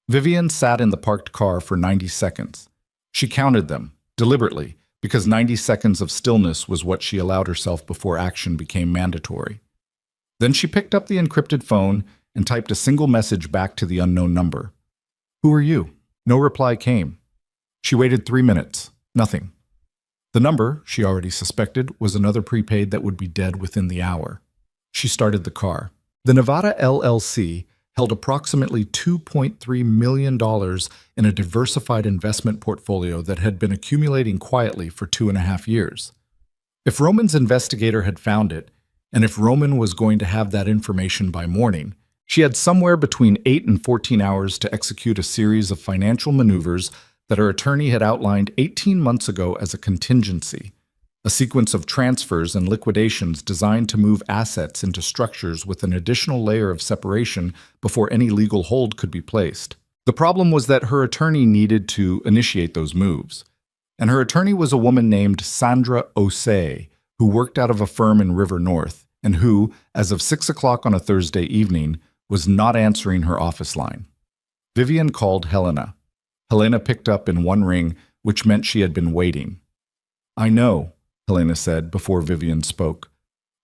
Vivian sat in the parked car for 90 seconds. She counted them, deliberately, because 90 seconds of stillness was what she allowed herself before action became mandatory. Then she picked up the encrypted phone and typed a single message back to the unknown number. Who are you? No reply came. She waited 3 minutes. Nothing. The number, she already suspected, was another prepaid that would be dead within the hour. She started the car. The Nevada LLC held approximately $2.3 million in a diversified investment portfolio that had been accumulating quietly for 2.5 years. If Roman's investigator had found it, and if Roman was going to have that information by morning, she had somewhere between 8 and 14 hours to execute a series of financial maneuvers that her attorney had outlined 18 months ago as a contingency, a sequence of transfers and liquidations designed to move assets into structures with an additional layer of separation before any legal hold could be placed. The problem was that her attorney needed to initiate those moves, and her attorney was a woman named Sandra Osei, who worked out of a firm in River North, and who, as of 6 o'clock on a Thursday evening, was not answering her office line. Vivian called Helena. Helena picked up in one ring, which meant she had been waiting. I know, Helena said before Vivian spoke.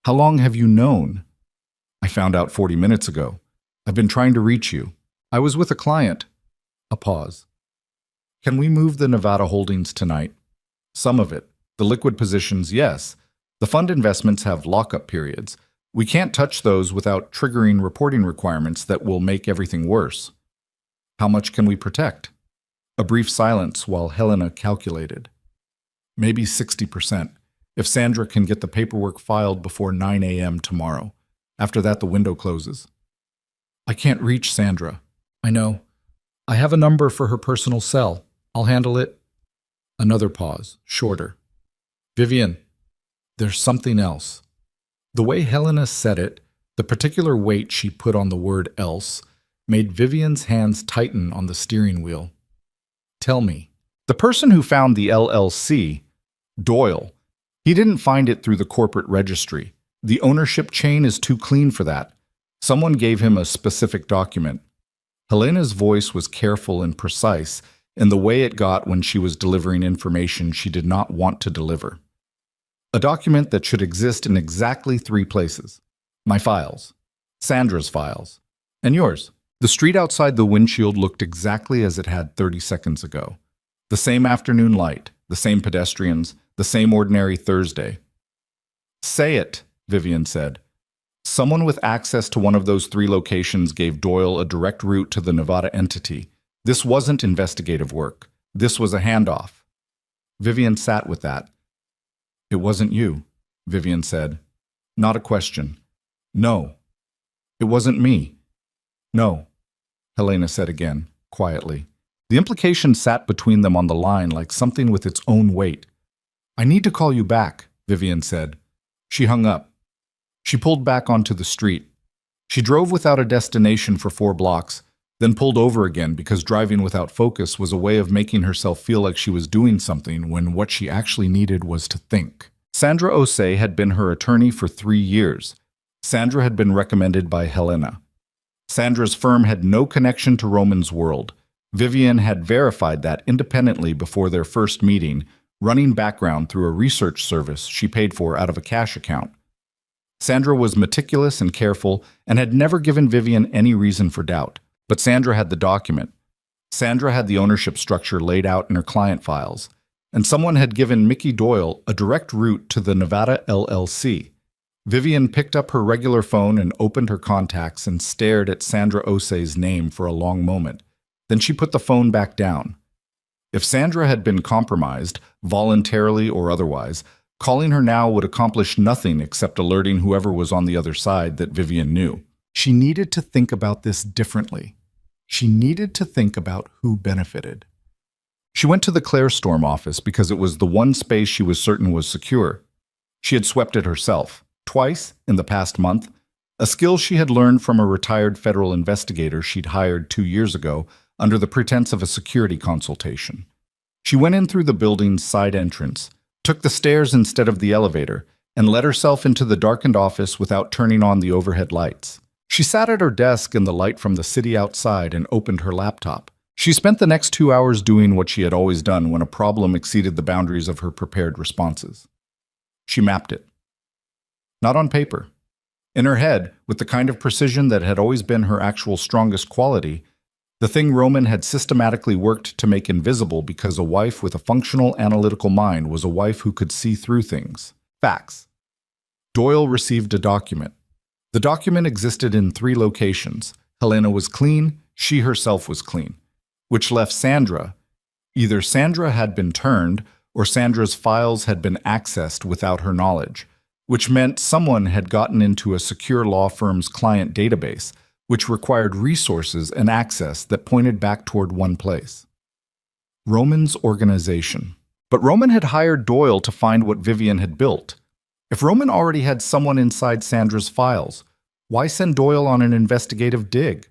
How long have you known? I found out 40 minutes ago. I've been trying to reach you. I was with a client. A pause. Can we move the Nevada holdings tonight? Some of it. The liquid positions, yes. The fund investments have lockup periods. We can't touch those without triggering reporting requirements that will make everything worse. How much can we protect? A brief silence while Helena calculated. Maybe 60%, if Sandra can get the paperwork filed before 9 a.m. tomorrow. After that, the window closes. I can't reach Sandra. I know. I have a number for her personal cell. I'll handle it. Another pause, shorter. Vivian, there's something else. The way Helena said it, the particular weight she put on the word else, made Vivian's hands tighten on the steering wheel. Tell me. The person who found the LLC, Doyle, he didn't find it through the corporate registry. The ownership chain is too clean for that. Someone gave him a specific document. Helena's voice was careful and precise in the way it got when she was delivering information she did not want to deliver. A document that should exist in exactly 3 places. My files, Sandra's files, and yours. The street outside the windshield looked exactly as it had 30 seconds ago. The same afternoon light, the same pedestrians, the same ordinary Thursday. Say it, Vivian said. Someone with access to one of those 3 locations gave Doyle a direct route to the Nevada entity. This wasn't investigative work. This was a handoff. Vivian sat with that. It wasn't you, Vivian said. Not a question. No. It wasn't me. No, Helena said again, quietly. The implication sat between them on the line like something with its own weight. I need to call you back, Vivian said. She hung up. She pulled back onto the street. She drove without a destination for 4 blocks, then pulled over again because driving without focus was a way of making herself feel like she was doing something when what she actually needed was to think. Sandra Osei had been her attorney for 3 years. Sandra had been recommended by Helena. Sandra's firm had no connection to Roman's world. Vivian had verified that independently before their first meeting, running background through a research service she paid for out of a cash account. Sandra was meticulous and careful and had never given Vivian any reason for doubt. But Sandra had the document. Sandra had the ownership structure laid out in her client files. And someone had given Mickey Doyle a direct route to the Nevada LLC. Vivian picked up her regular phone and opened her contacts and stared at Sandra Osei's name for a long moment. Then she put the phone back down. If Sandra had been compromised, voluntarily or otherwise, calling her now would accomplish nothing except alerting whoever was on the other side that Vivian knew. She needed to think about this differently. She needed to think about who benefited. She went to the Clarestorm office because it was the one space she was certain was secure. She had swept it herself, twice in the past month, a skill she had learned from a retired federal investigator she'd hired 2 years ago under the pretense of a security consultation. She went in through the building's side entrance, took the stairs instead of the elevator, and let herself into the darkened office without turning on the overhead lights. She sat at her desk in the light from the city outside and opened her laptop. She spent the next 2 hours doing what she had always done when a problem exceeded the boundaries of her prepared responses. She mapped it. Not on paper. In her head, with the kind of precision that had always been her actual strongest quality, the thing Roman had systematically worked to make invisible because a wife with a functional analytical mind was a wife who could see through things. Facts. Doyle received a document. The document existed in 3 locations. Helena was clean, she herself was clean, which left Sandra. Either Sandra had been turned or Sandra's files had been accessed without her knowledge, which meant someone had gotten into a secure law firm's client database, which required resources and access that pointed back toward one place. Roman's organization. But Roman had hired Doyle to find what Vivian had built. If Roman already had someone inside Sandra's files, why send Doyle on an investigative dig?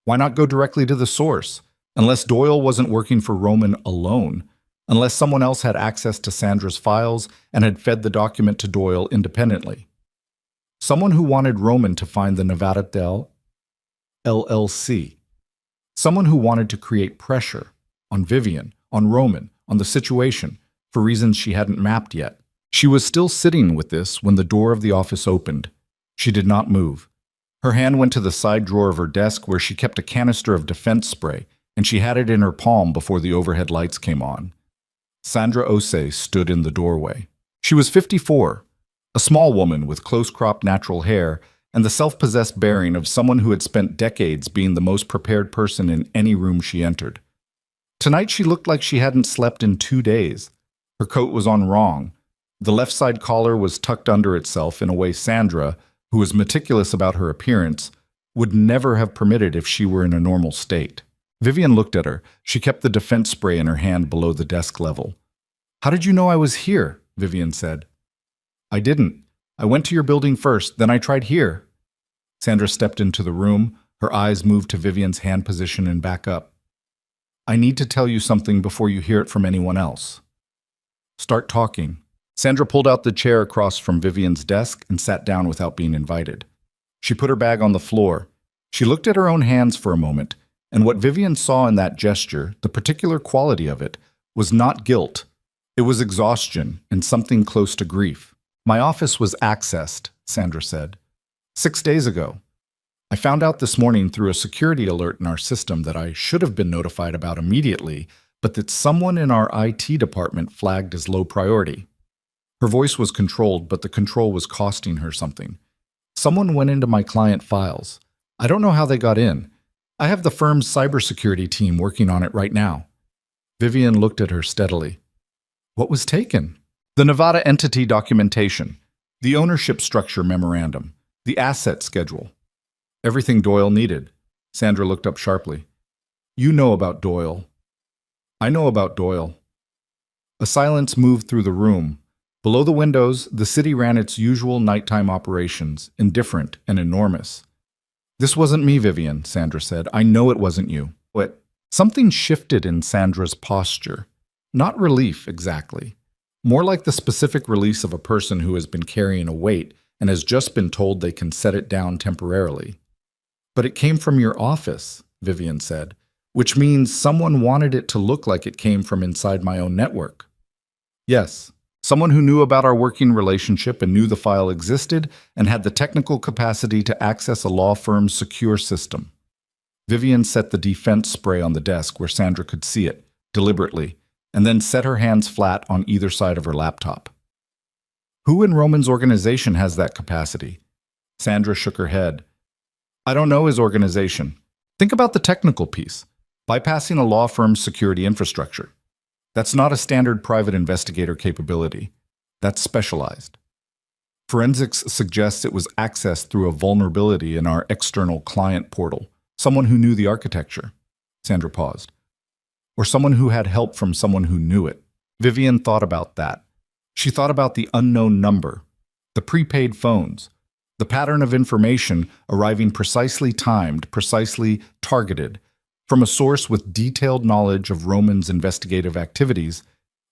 Why not go directly to the source? Unless Doyle wasn't working for Roman alone, unless someone else had access to Sandra's files and had fed the document to Doyle independently. Someone who wanted Roman to find the Nevada LLC. Someone who wanted to create pressure on Vivian, on Roman, on the situation, for reasons she hadn't mapped yet. She was still sitting with this when the door of the office opened. She did not move. Her hand went to the side drawer of her desk where she kept a canister of defense spray, and she had it in her palm before the overhead lights came on. Sandra Osei stood in the doorway. She was 54, a small woman with close-cropped natural hair and the self-possessed bearing of someone who had spent decades being the most prepared person in any room she entered. Tonight she looked like she hadn't slept in 2 days. Her coat was on wrong. The left side collar was tucked under itself in a way Sandra, who was meticulous about her appearance, would never have permitted if she were in a normal state. Vivian looked at her. She kept the defense spray in her hand below the desk level. "How did you know I was here?" Vivian said. "I didn't. I went to your building first, then I tried here." Sandra stepped into the room. Her eyes moved to Vivian's hand position and back up. "I need to tell you something before you hear it from anyone else." "Start talking." Sandra pulled out the chair across from Vivian's desk and sat down without being invited. She put her bag on the floor. She looked at her own hands for a moment, and what Vivian saw in that gesture, the particular quality of it, was not guilt. It was exhaustion and something close to grief. "My office was accessed," Sandra said, 6 days ago. I found out this morning through a security alert in our system that I should have been notified about immediately, but that someone in our IT department flagged as low priority. Her voice was controlled, but the control was costing her something. Someone went into my client files. I don't know how they got in. I have the firm's cybersecurity team working on it right now. Vivian looked at her steadily. What was taken? The Nevada entity documentation, the ownership structure memorandum, the asset schedule. Everything Doyle needed. Sandra looked up sharply. You know about Doyle. I know about Doyle. A silence moved through the room. Below the windows, the city ran its usual nighttime operations, indifferent and enormous. This wasn't me, Vivian, Sandra said. I know it wasn't you. What? Something shifted in Sandra's posture. Not relief, exactly. More like the specific release of a person who has been carrying a weight and has just been told they can set it down temporarily. But it came from your office, Vivian said, which means someone wanted it to look like it came from inside my own network. Yes, someone who knew about our working relationship and knew the file existed and had the technical capacity to access a law firm's secure system. Vivian set the defense spray on the desk where Sandra could see it, deliberately, and then set her hands flat on either side of her laptop. Who in Roman's organization has that capacity? Sandra shook her head. I don't know his organization. Think about the technical piece. Bypassing a law firm's security infrastructure. That's not a standard private investigator capability. That's specialized. Forensics suggests it was accessed through a vulnerability in our external client portal. Someone who knew the architecture. Sandra paused. Or someone who had help from someone who knew it. Vivian thought about that. She thought about the unknown number, the prepaid phones, the pattern of information arriving precisely timed, precisely targeted, from a source with detailed knowledge of Roman's investigative activities,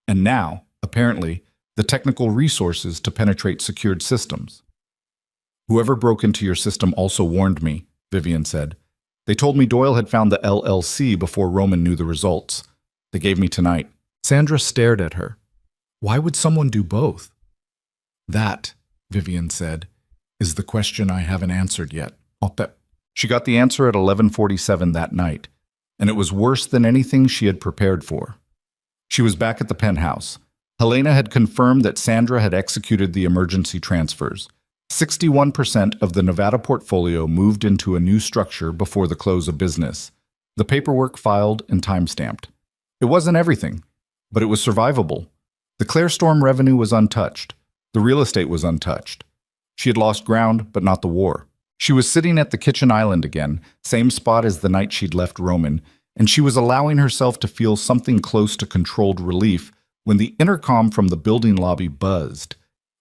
and now, apparently, the technical resources to penetrate secured systems. Whoever broke into your system also warned me, Vivian said. They told me Doyle had found the LLC before Roman knew the results. They gave me tonight. Sandra stared at her. Why would someone do both? That, Vivian said, is the question I haven't answered yet. She got the answer at 11:47 that night, and it was worse than anything she had prepared for. She was back at the penthouse. Helena had confirmed that Sandra had executed the emergency transfers. 61% of the Nevada portfolio moved into a new structure before the close of business. The paperwork filed and time-stamped. It wasn't everything, but it was survivable. The Clarestorm revenue was untouched. The real estate was untouched. She had lost ground, but not the war. She was sitting at the kitchen island again, same spot as the night she'd left Roman, and she was allowing herself to feel something close to controlled relief when the intercom from the building lobby buzzed.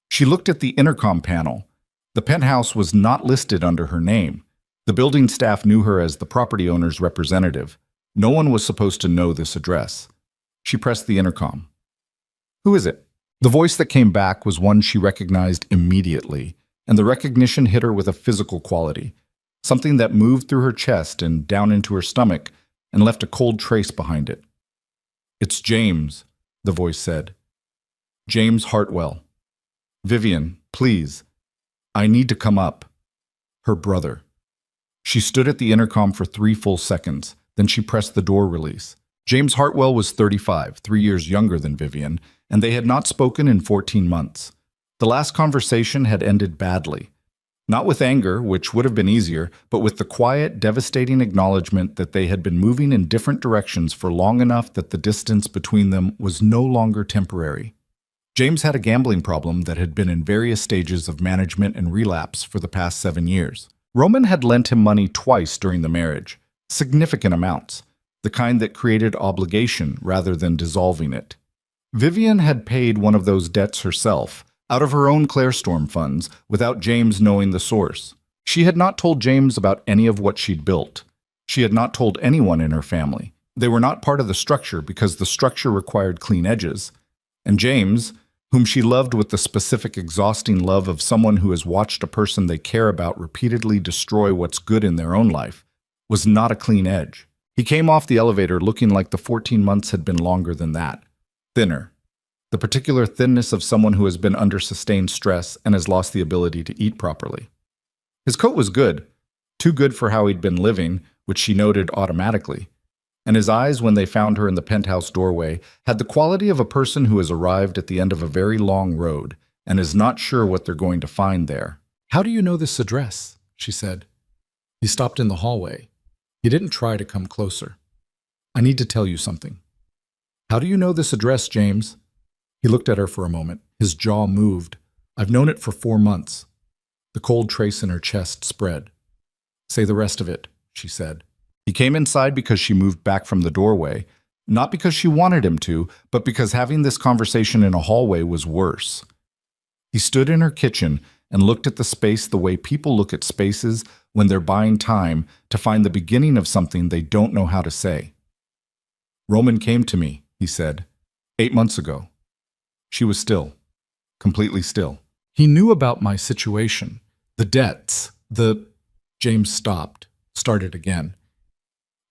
She looked at the intercom panel. The penthouse was not listed under her name. The building staff knew her as the property owner's representative. No one was supposed to know this address. She pressed the intercom. Who is it? The voice that came back was one she recognized immediately, and the recognition hit her with a physical quality, something that moved through her chest and down into her stomach and left a cold trace behind it. It's James, the voice said. James Hartwell. Vivian, please. I need to come up. Her brother. She stood at the intercom for 3 full seconds, then she pressed the door release. James Hartwell was 35, 3 years younger than Vivian, and they had not spoken in 14 months. The last conversation had ended badly. Not with anger, which would have been easier, but with the quiet, devastating acknowledgement that they had been moving in different directions for long enough that the distance between them was no longer temporary. James had a gambling problem that had been in various stages of management and relapse for the past 7 years. Roman had lent him money twice during the marriage, significant amounts, the kind that created obligation rather than dissolving it. Vivian had paid one of those debts herself, out of her own Clarestorm funds, without James knowing the source. She had not told James about any of what she'd built. She had not told anyone in her family. They were not part of the structure because the structure required clean edges. And James, whom she loved with the specific exhausting love of someone who has watched a person they care about repeatedly destroy what's good in their own life, was not a clean edge. He came off the elevator looking like the 14 months had been longer than that. Thinner. The particular thinness of someone who has been under sustained stress and has lost the ability to eat properly. His coat was good, too good for how he'd been living, which she noted automatically. And his eyes, when they found her in the penthouse doorway, had the quality of a person who has arrived at the end of a very long road and is not sure what they're going to find there. How do you know this address? She said. He stopped in the hallway. He didn't try to come closer. I need to tell you something. How do you know this address, James? He looked at her for a moment. His jaw moved. I've known it for 4 months. The cold trace in her chest spread. Say the rest of it, she said. He came inside because she moved back from the doorway, not because she wanted him to, but because having this conversation in a hallway was worse. He stood in her kitchen and looked at the space the way people look at spaces when they're buying time to find the beginning of something they don't know how to say. Roman came to me, he said, 8 months ago. She was still, completely still. He knew about my situation, the debts, James stopped, started again.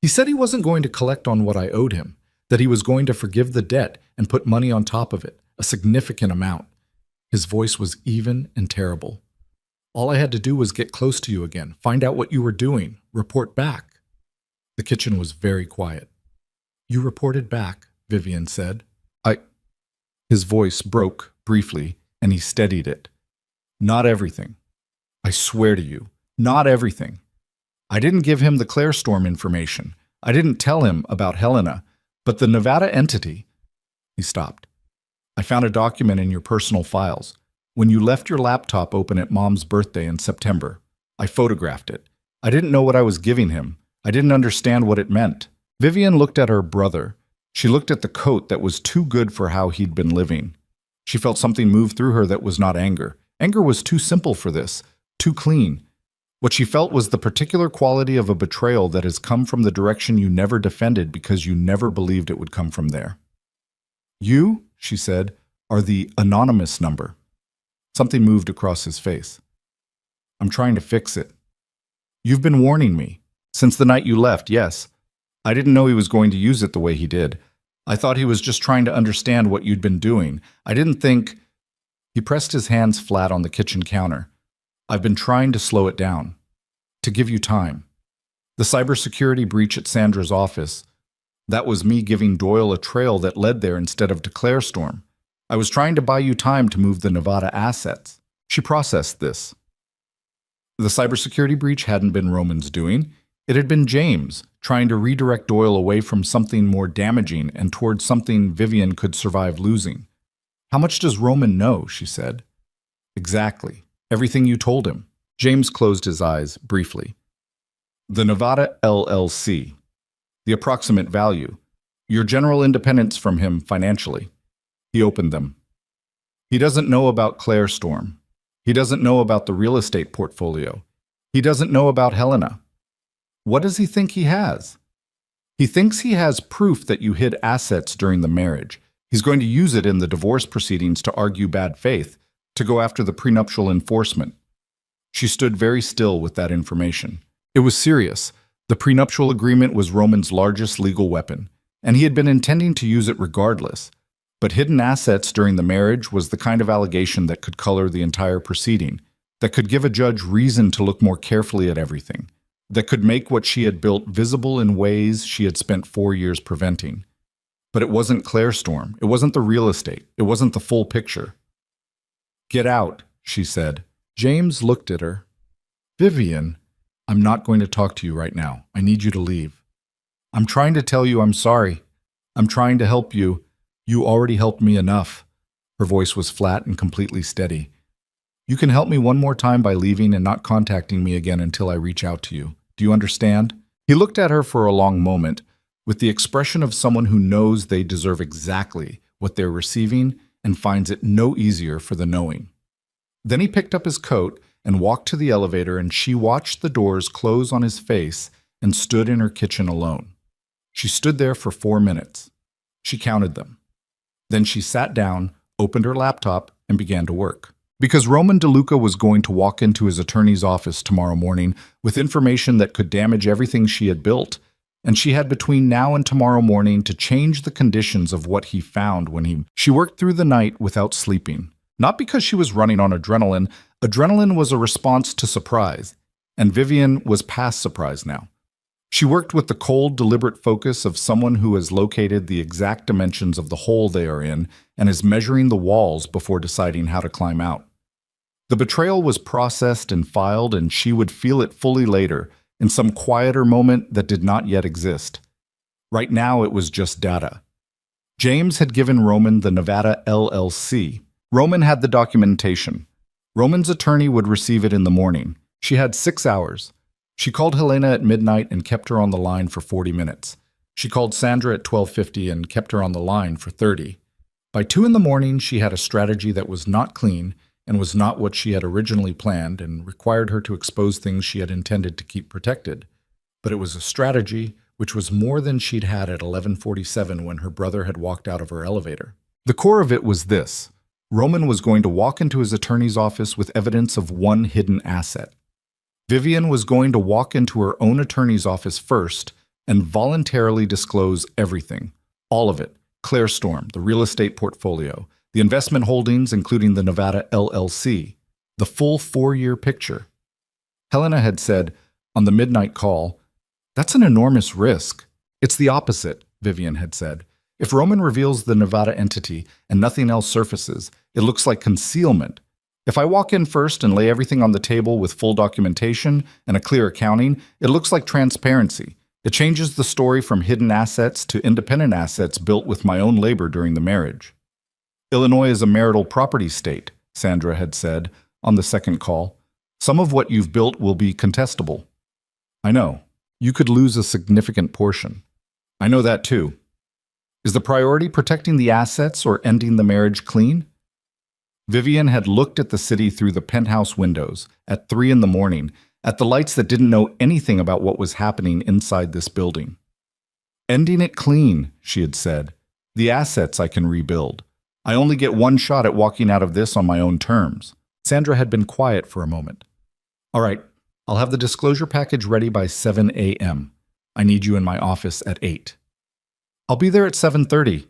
He said he wasn't going to collect on what I owed him, that he was going to forgive the debt and put money on top of it, a significant amount. His voice was even and terrible. All I had to do was get close to you again, find out what you were doing, report back. The kitchen was very quiet. You reported back, Vivian said. His voice broke briefly, and he steadied it. Not everything. I swear to you, not everything. I didn't give him the Clarestorm information. I didn't tell him about Helena, but the Nevada entity. He stopped. I found a document in your personal files. When you left your laptop open at Mom's birthday in September, I photographed it. I didn't know what I was giving him. I didn't understand what it meant. Vivian looked at her brother. She looked at the coat that was too good for how he'd been living. She felt something move through her that was not anger. Anger was too simple for this, too clean. What she felt was the particular quality of a betrayal that has come from the direction you never defended because you never believed it would come from there. You, she said, are the anonymous number. Something moved across his face. I'm trying to fix it. You've been warning me. Since the night you left, yes. I didn't know he was going to use it the way he did. I thought he was just trying to understand what you'd been doing. I didn't think... He pressed his hands flat on the kitchen counter. I've been trying to slow it down. To give you time. The cybersecurity breach at Sandra's office. That was me giving Doyle a trail that led there instead of to Clarestorm. I was trying to buy you time to move the Nevada assets. She processed this. The cybersecurity breach hadn't been Roman's doing. It had been James, trying to redirect Doyle away from something more damaging and towards something Vivian could survive losing. How much does Roman know, she said. Exactly. Everything you told him. James closed his eyes briefly. The Nevada LLC. The approximate value. Your general independence from him financially. He opened them. He doesn't know about Clarestorm. He doesn't know about the real estate portfolio. He doesn't know about Helena. What does he think he has? He thinks he has proof that you hid assets during the marriage. He's going to use it in the divorce proceedings to argue bad faith, to go after the prenuptial enforcement. She stood very still with that information. It was serious. The prenuptial agreement was Roman's largest legal weapon, and he had been intending to use it regardless. But hidden assets during the marriage was the kind of allegation that could color the entire proceeding, that could give a judge reason to look more carefully at everything, that could make what she had built visible in ways she had spent 4 years preventing. But it wasn't Clarestorm. It wasn't the real estate. It wasn't the full picture. Get out, she said. James looked at her. Vivian, I'm not going to talk to you right now. I need you to leave. I'm trying to tell you I'm sorry. I'm trying to help you. You already helped me enough. Her voice was flat and completely steady. You can help me one more time by leaving and not contacting me again until I reach out to you. Do you understand? He looked at her for a long moment, with the expression of someone who knows they deserve exactly what they're receiving and finds it no easier for the knowing. Then he picked up his coat and walked to the elevator, and she watched the doors close on his face and stood in her kitchen alone. She stood there for 4 minutes. She counted them. Then she sat down, opened her laptop, and began to work. Because Roman DeLuca was going to walk into his attorney's office tomorrow morning with information that could damage everything she had built, and she had between now and tomorrow morning to change the conditions of what he found when she worked through the night without sleeping. Not because she was running on adrenaline. Adrenaline was a response to surprise, and Vivian was past surprise now. She worked with the cold, deliberate focus of someone who has located the exact dimensions of the hole they are in and is measuring the walls before deciding how to climb out. The betrayal was processed and filed, and she would feel it fully later, in some quieter moment that did not yet exist. Right now, it was just data. James had given Roman the Nevada LLC. Roman had the documentation. Roman's attorney would receive it in the morning. She had 6 hours. She called Helena at midnight and kept her on the line for 40 minutes. She called Sandra at 12:50 and kept her on the line for 30. By 2 in the morning, she had a strategy that was not clean and was not what she had originally planned and required her to expose things she had intended to keep protected. But it was a strategy which was more than she'd had at 11:47 when her brother had walked out of her elevator. The core of it was this. Roman was going to walk into his attorney's office with evidence of one hidden asset. Vivian was going to walk into her own attorney's office first and voluntarily disclose everything, all of it, Clarestorm, the real estate portfolio, the investment holdings, including the Nevada LLC, the full 4-year picture. Helena had said, on the midnight call, "That's an enormous risk." "It's the opposite," Vivian had said. "If Roman reveals the Nevada entity and nothing else surfaces, it looks like concealment. If I walk in first and lay everything on the table with full documentation and a clear accounting, it looks like transparency. It changes the story from hidden assets to independent assets built with my own labor during the marriage." "Illinois is a marital property state," Sandra had said on the second call. "Some of what you've built will be contestable." "I know. You could lose a significant portion." "I know that too." "Is the priority protecting the assets or ending the marriage clean?" Vivian had looked at the city through the penthouse windows at 3 in the morning, at the lights that didn't know anything about what was happening inside this building. "Ending it clean," she had said. "The assets I can rebuild. I only get one shot at walking out of this on my own terms." Sandra had been quiet for a moment. "All right, I'll have the disclosure package ready by 7 a.m. I need you in my office at 8. "I'll be there at 7:30.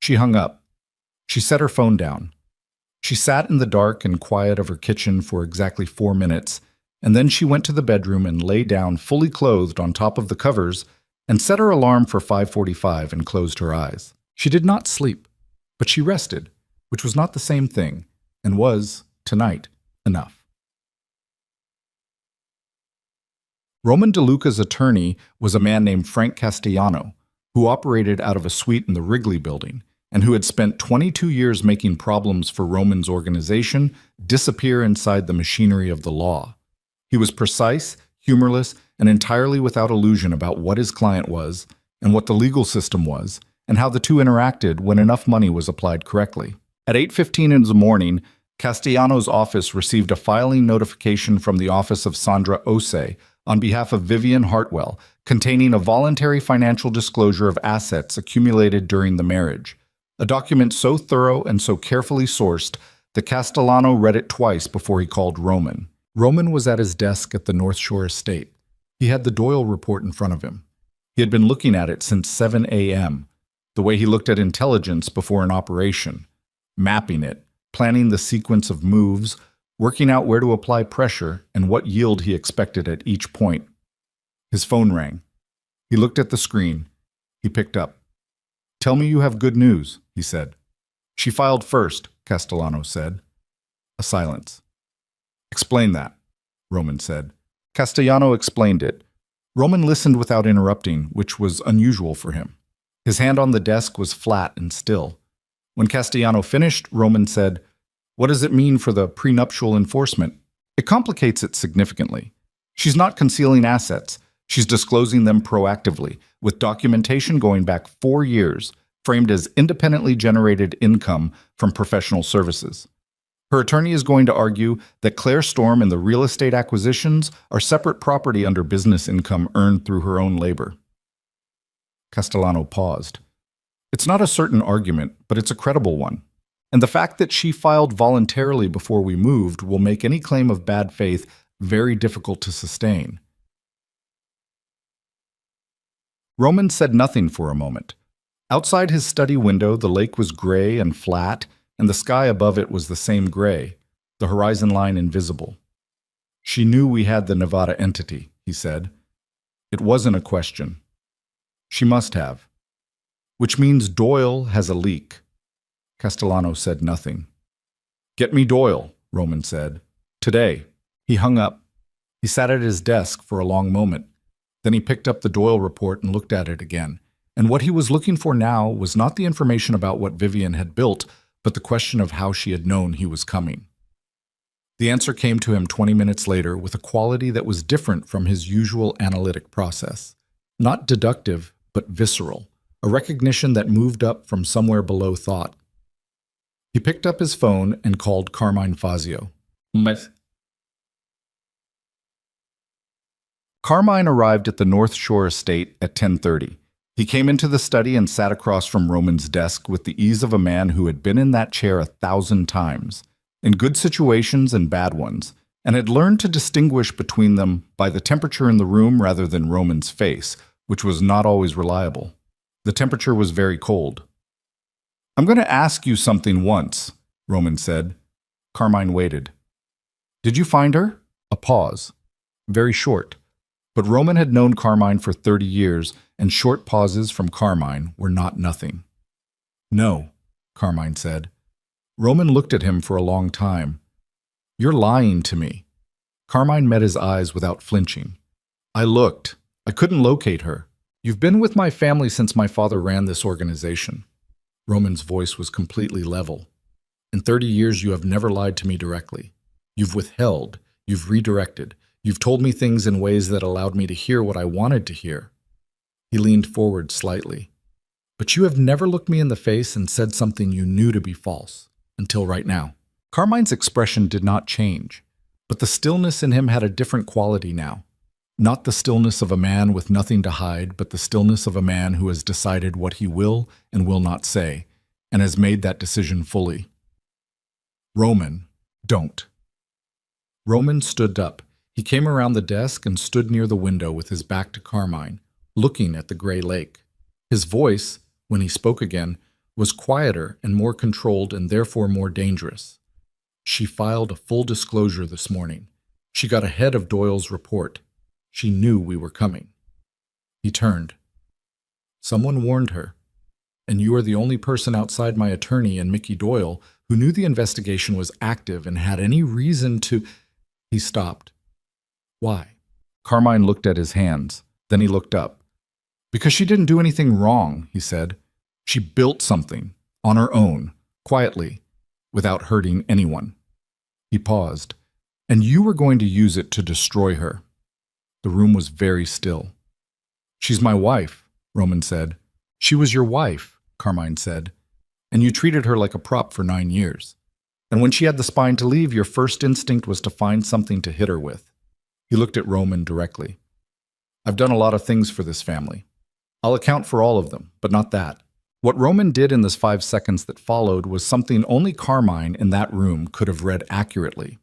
She hung up. She set her phone down. She sat in the dark and quiet of her kitchen for exactly 4 minutes, and then she went to the bedroom and lay down fully clothed on top of the covers and set her alarm for 5:45 and closed her eyes. She did not sleep, but she rested, which was not the same thing, and was, tonight, enough. Roman DeLuca's attorney was a man named Frank Castellano, who operated out of a suite in the Wrigley building, and who had spent 22 years making problems for Roman's organization disappear inside the machinery of the law. He was precise, humorless, and entirely without illusion about what his client was, and what the legal system was, and how the two interacted when enough money was applied correctly. At 8:15 in the morning, Castellano's office received a filing notification from the office of Sandra Osei on behalf of Vivian Hartwell, containing a voluntary financial disclosure of assets accumulated during the marriage. A document so thorough and so carefully sourced that Castellano read it twice before he called Roman. Roman was at his desk at the North Shore estate. He had the Doyle report in front of him. He had been looking at it since 7 a.m., the way he looked at intelligence before an operation, mapping it, planning the sequence of moves, working out where to apply pressure and what yield he expected at each point. His phone rang. He looked at the screen. He picked up. "Tell me you have good news," he said. "She filed first," Castellano said. A silence. "Explain that," Roman said. Castellano explained it. Roman listened without interrupting, which was unusual for him. His hand on the desk was flat and still. When Castellano finished, Roman said, "What does it mean for the prenuptial enforcement?" "It complicates it significantly. She's not concealing assets. She's disclosing them proactively, with documentation going back 4 years, framed as independently generated income from professional services. Her attorney is going to argue that Claire Storm and the real estate acquisitions are separate property under business income earned through her own labor." Castellano paused. "It's not a certain argument, but it's a credible one. And the fact that she filed voluntarily before we moved will make any claim of bad faith very difficult to sustain." Roman said nothing for a moment. Outside his study window, the lake was gray and flat, and the sky above it was the same gray, the horizon line invisible. "She knew we had the Nevada entity," he said. "It wasn't a question. She must have. Which means Doyle has a leak." Castellano said nothing. "Get me Doyle," Roman said. "Today." He hung up. He sat at his desk for a long moment. Then he picked up the Doyle report and looked at it again. And what he was looking for now was not the information about what Vivian had built, but the question of how she had known he was coming. The answer came to him 20 minutes later with a quality that was different from his usual analytic process. Not deductive, but visceral, a recognition that moved up from somewhere below thought. He picked up his phone and called Carmine Fazio. Carmine arrived at the North Shore estate at 10:30. He came into the study and sat across from Roman's desk with the ease of a man who had been in that chair 1,000 times, in good situations and bad ones, and had learned to distinguish between them by the temperature in the room rather than Roman's face, which was not always reliable. The temperature was very cold. I'm going to ask you something once, Roman said. Carmine waited. Did you find her? A pause. Very short. But Roman had known Carmine for 30 years, and short pauses from Carmine were not nothing. No, Carmine said. Roman looked at him for a long time. You're lying to me. Carmine met his eyes without flinching. I looked. I couldn't locate her. You've been with my family since my father ran this organization. Roman's voice was completely level. In 30 years, you have never lied to me directly. You've withheld. You've redirected. You've told me things in ways that allowed me to hear what I wanted to hear. He leaned forward slightly. But you have never looked me in the face and said something you knew to be false, until right now. Carmine's expression did not change, but the stillness in him had a different quality now. Not the stillness of a man with nothing to hide, but the stillness of a man who has decided what he will and will not say, and has made that decision fully. Roman, don't. Roman stood up. He came around the desk and stood near the window with his back to Carmine, looking at the gray lake. His voice, when he spoke again, was quieter and more controlled and therefore more dangerous. She filed a full disclosure this morning. She got ahead of Doyle's report. She knew we were coming. He turned. Someone warned her, and you are the only person outside my attorney and Mickey Doyle who knew the investigation was active and had any reason to... He stopped. Why? Carmine looked at his hands. Then he looked up. Because she didn't do anything wrong, he said. She built something, on her own, quietly, without hurting anyone. He paused. And you were going to use it to destroy her. The room was very still. She's my wife, Roman said. She was your wife, Carmine said. And you treated her like a prop for 9 years. And when she had the spine to leave, your first instinct was to find something to hit her with. He looked at Roman directly. I've done a lot of things for this family. I'll account for all of them, but not that. What Roman did in this 5 seconds that followed was something only Carmine in that room could have read accurately.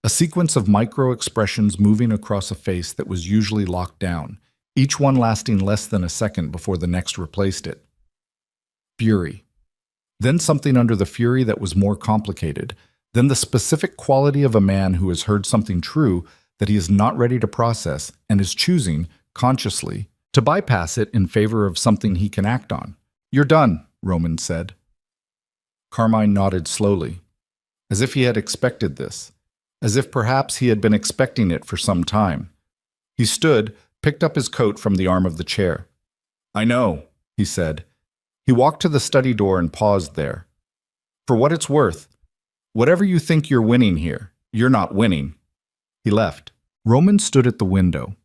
A sequence of micro-expressions moving across a face that was usually locked down, each one lasting less than a second before the next replaced it. Fury. Then something under the fury that was more complicated. Then the specific quality of a man who has heard something true that he is not ready to process and is choosing, consciously, to bypass it in favor of something he can act on. You're done, Roman said. Carmine nodded slowly, as if he had expected this, as if perhaps he had been expecting it for some time. He stood, picked up his coat from the arm of the chair. I know, he said. He walked to the study door and paused there. For what it's worth, whatever you think you're winning here, you're not winning. He left. Roman stood at the window.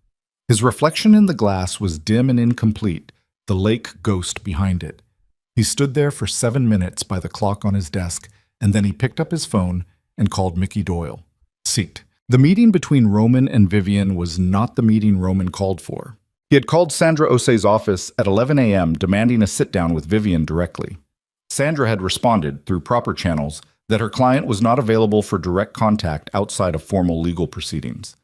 His reflection in the glass was dim and incomplete, the lake ghost behind it. He stood there for 7 minutes by the clock on his desk, and then he picked up his phone and called Mickey Doyle. Seat. The meeting between Roman and Vivian was not the meeting Roman called for. He had called Sandra Osei's office at 11 a.m. demanding a sit-down with Vivian directly. Sandra had responded, through proper channels, that her client was not available for direct contact outside of formal legal proceedings.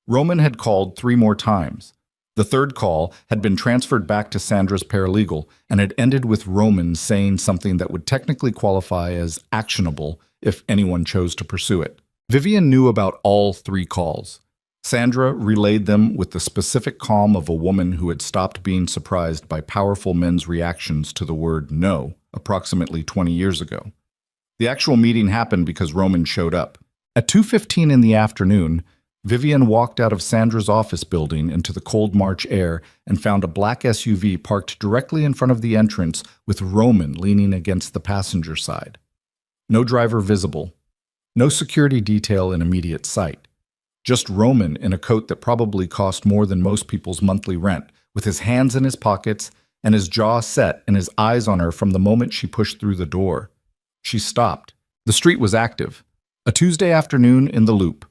Roman had called 3 more times. The third call had been transferred back to Sandra's paralegal and had ended with Roman saying something that would technically qualify as actionable if anyone chose to pursue it. Vivian knew about all 3 calls. Sandra relayed them with the specific calm of a woman who had stopped being surprised by powerful men's reactions to the word no approximately 20 years ago. The actual meeting happened because Roman showed up. At 2:15 in the afternoon, Vivian walked out of Sandra's office building into the cold March air and found a black SUV parked directly in front of the entrance with Roman leaning against the passenger side. No driver visible. No security detail in immediate sight. Just Roman in a coat that probably cost more than most people's monthly rent, with his hands in his pockets and his jaw set and his eyes on her from the moment she pushed through the door. She stopped. The street was active. A Tuesday afternoon in the Loop.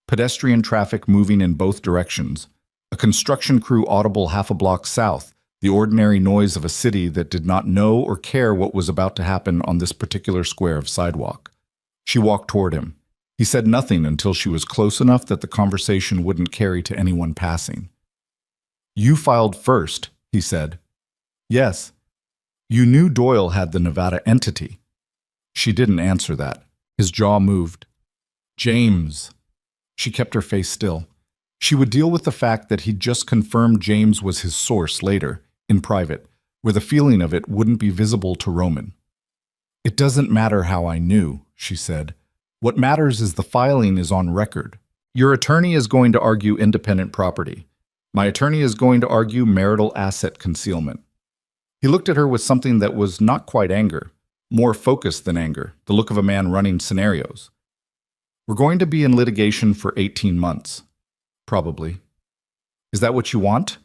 Pedestrian traffic moving in both directions. A construction crew audible half a block south, the ordinary noise of a city that did not know or care what was about to happen on this particular square of sidewalk. She walked toward him. He said nothing until she was close enough that the conversation wouldn't carry to anyone passing. You filed first, he said. Yes. You knew Doyle had the Nevada entity. She didn't answer that. His jaw moved. James. She kept her face still. She would deal with the fact that he'd just confirmed James was his source later, in private, where the feeling of it wouldn't be visible to Roman. It doesn't matter how I knew, she said. What matters is the filing is on record. Your attorney is going to argue independent property. My attorney is going to argue marital asset concealment. He looked at her with something that was not quite anger, more focused than anger, the look of a man running scenarios. We're going to be in litigation for 18 months. Probably. Is that what you want?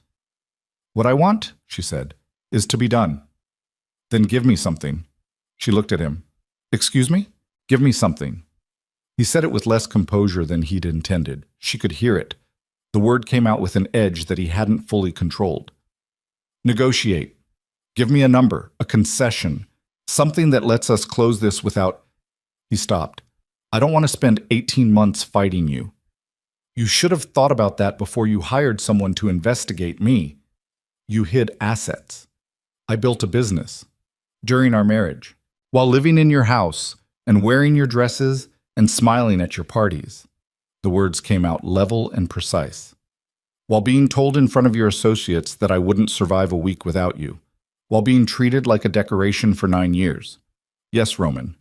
What I want, she said, is to be done. Then give me something. She looked at him. Excuse me? Give me something. He said it with less composure than he'd intended. She could hear it. The word came out with an edge that he hadn't fully controlled. Negotiate. Give me a number, a concession, something that lets us close this without... He stopped. I don't want to spend 18 months fighting you. You should have thought about that before you hired someone to investigate me. You hid assets. I built a business. During our marriage. While living in your house and wearing your dresses and smiling at your parties. The words came out level and precise. While being told in front of your associates that I wouldn't survive a week without you. While being treated like a decoration for 9 years. Yes, Roman.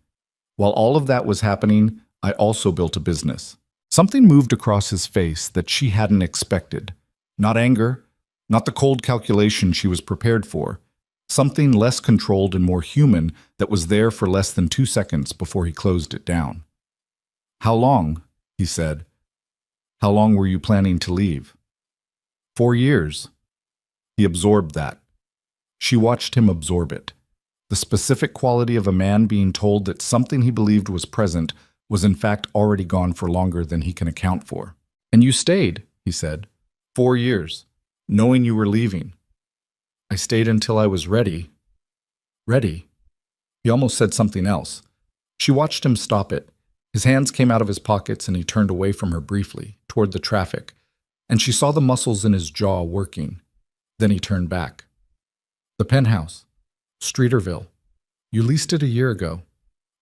While all of that was happening, I also built a business. Something moved across his face that she hadn't expected. Not anger, not the cold calculation she was prepared for. Something less controlled and more human that was there for less than 2 seconds before he closed it down. How long? He said. How long were you planning to leave? 4 years. He absorbed that. She watched him absorb it. The specific quality of a man being told that something he believed was present was in fact already gone for longer than he can account for. And you stayed, he said. 4 years, knowing you were leaving. I stayed until I was ready. Ready? He almost said something else. She watched him stop it. His hands came out of his pockets and he turned away from her briefly, toward the traffic, and she saw the muscles in his jaw working. Then he turned back. The penthouse. Streeterville. You leased it a year ago.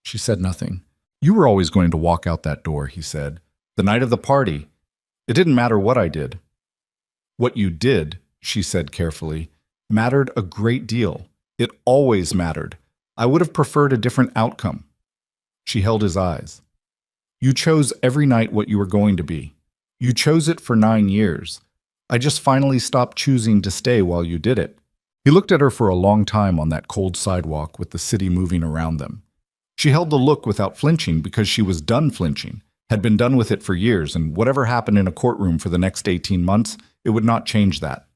She said nothing. You were always going to walk out that door, he said. The night of the party. It didn't matter what I did. What you did, she said carefully, mattered a great deal. It always mattered. I would have preferred a different outcome. She held his eyes. You chose every night what you were going to be. You chose it for 9 years. I just finally stopped choosing to stay while you did it. He looked at her for a long time on that cold sidewalk with the city moving around them. She held the look without flinching because she was done flinching, had been done with it for years, and whatever happened in a courtroom for the next 18 months, it would not change that.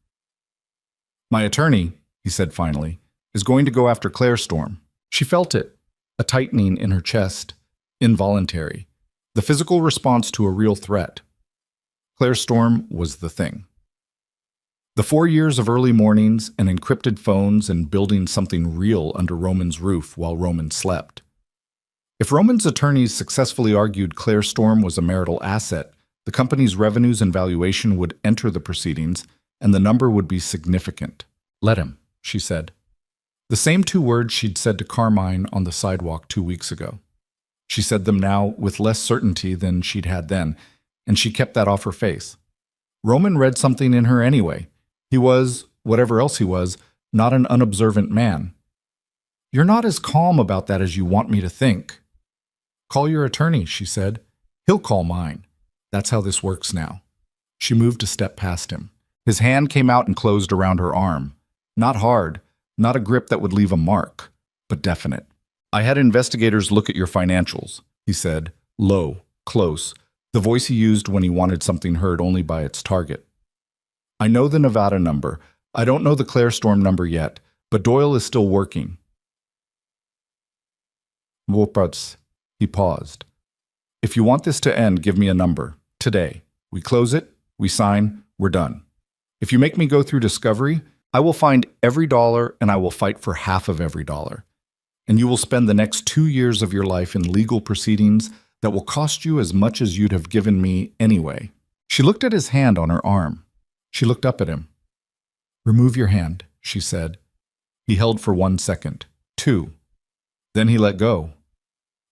My attorney, he said finally, is going to go after Claire Storm. She felt it, a tightening in her chest, involuntary, the physical response to a real threat. Claire Storm was the thing. The 4 years of early mornings and encrypted phones and building something real under Roman's roof while Roman slept. If Roman's attorneys successfully argued Claire Storm was a marital asset, the company's revenues and valuation would enter the proceedings, and the number would be significant. Let him, she said. The same 2 words she'd said to Carmine on the sidewalk 2 weeks ago. She said them now with less certainty than she'd had then, and she kept that off her face. Roman read something in her anyway. He was, whatever else he was, not an unobservant man. You're not as calm about that as you want me to think. Call your attorney, she said. He'll call mine. That's how this works now. She moved a step past him. His hand came out and closed around her arm. Not hard, not a grip that would leave a mark, but definite. I had investigators look at your financials, he said, low, close, the voice he used when he wanted something heard only by its target. I know the Nevada number. I don't know the Claire Storm number yet, but Doyle is still working. Whoops. He paused. If you want this to end, give me a number. Today. We close it, we sign, we're done. If you make me go through discovery, I will find every dollar and I will fight for half of every dollar. And you will spend the next 2 years of your life in legal proceedings that will cost you as much as you'd have given me anyway. She looked at his hand on her arm. She looked up at him. Remove your hand, she said. He held for 1 second. 2. Then he let go.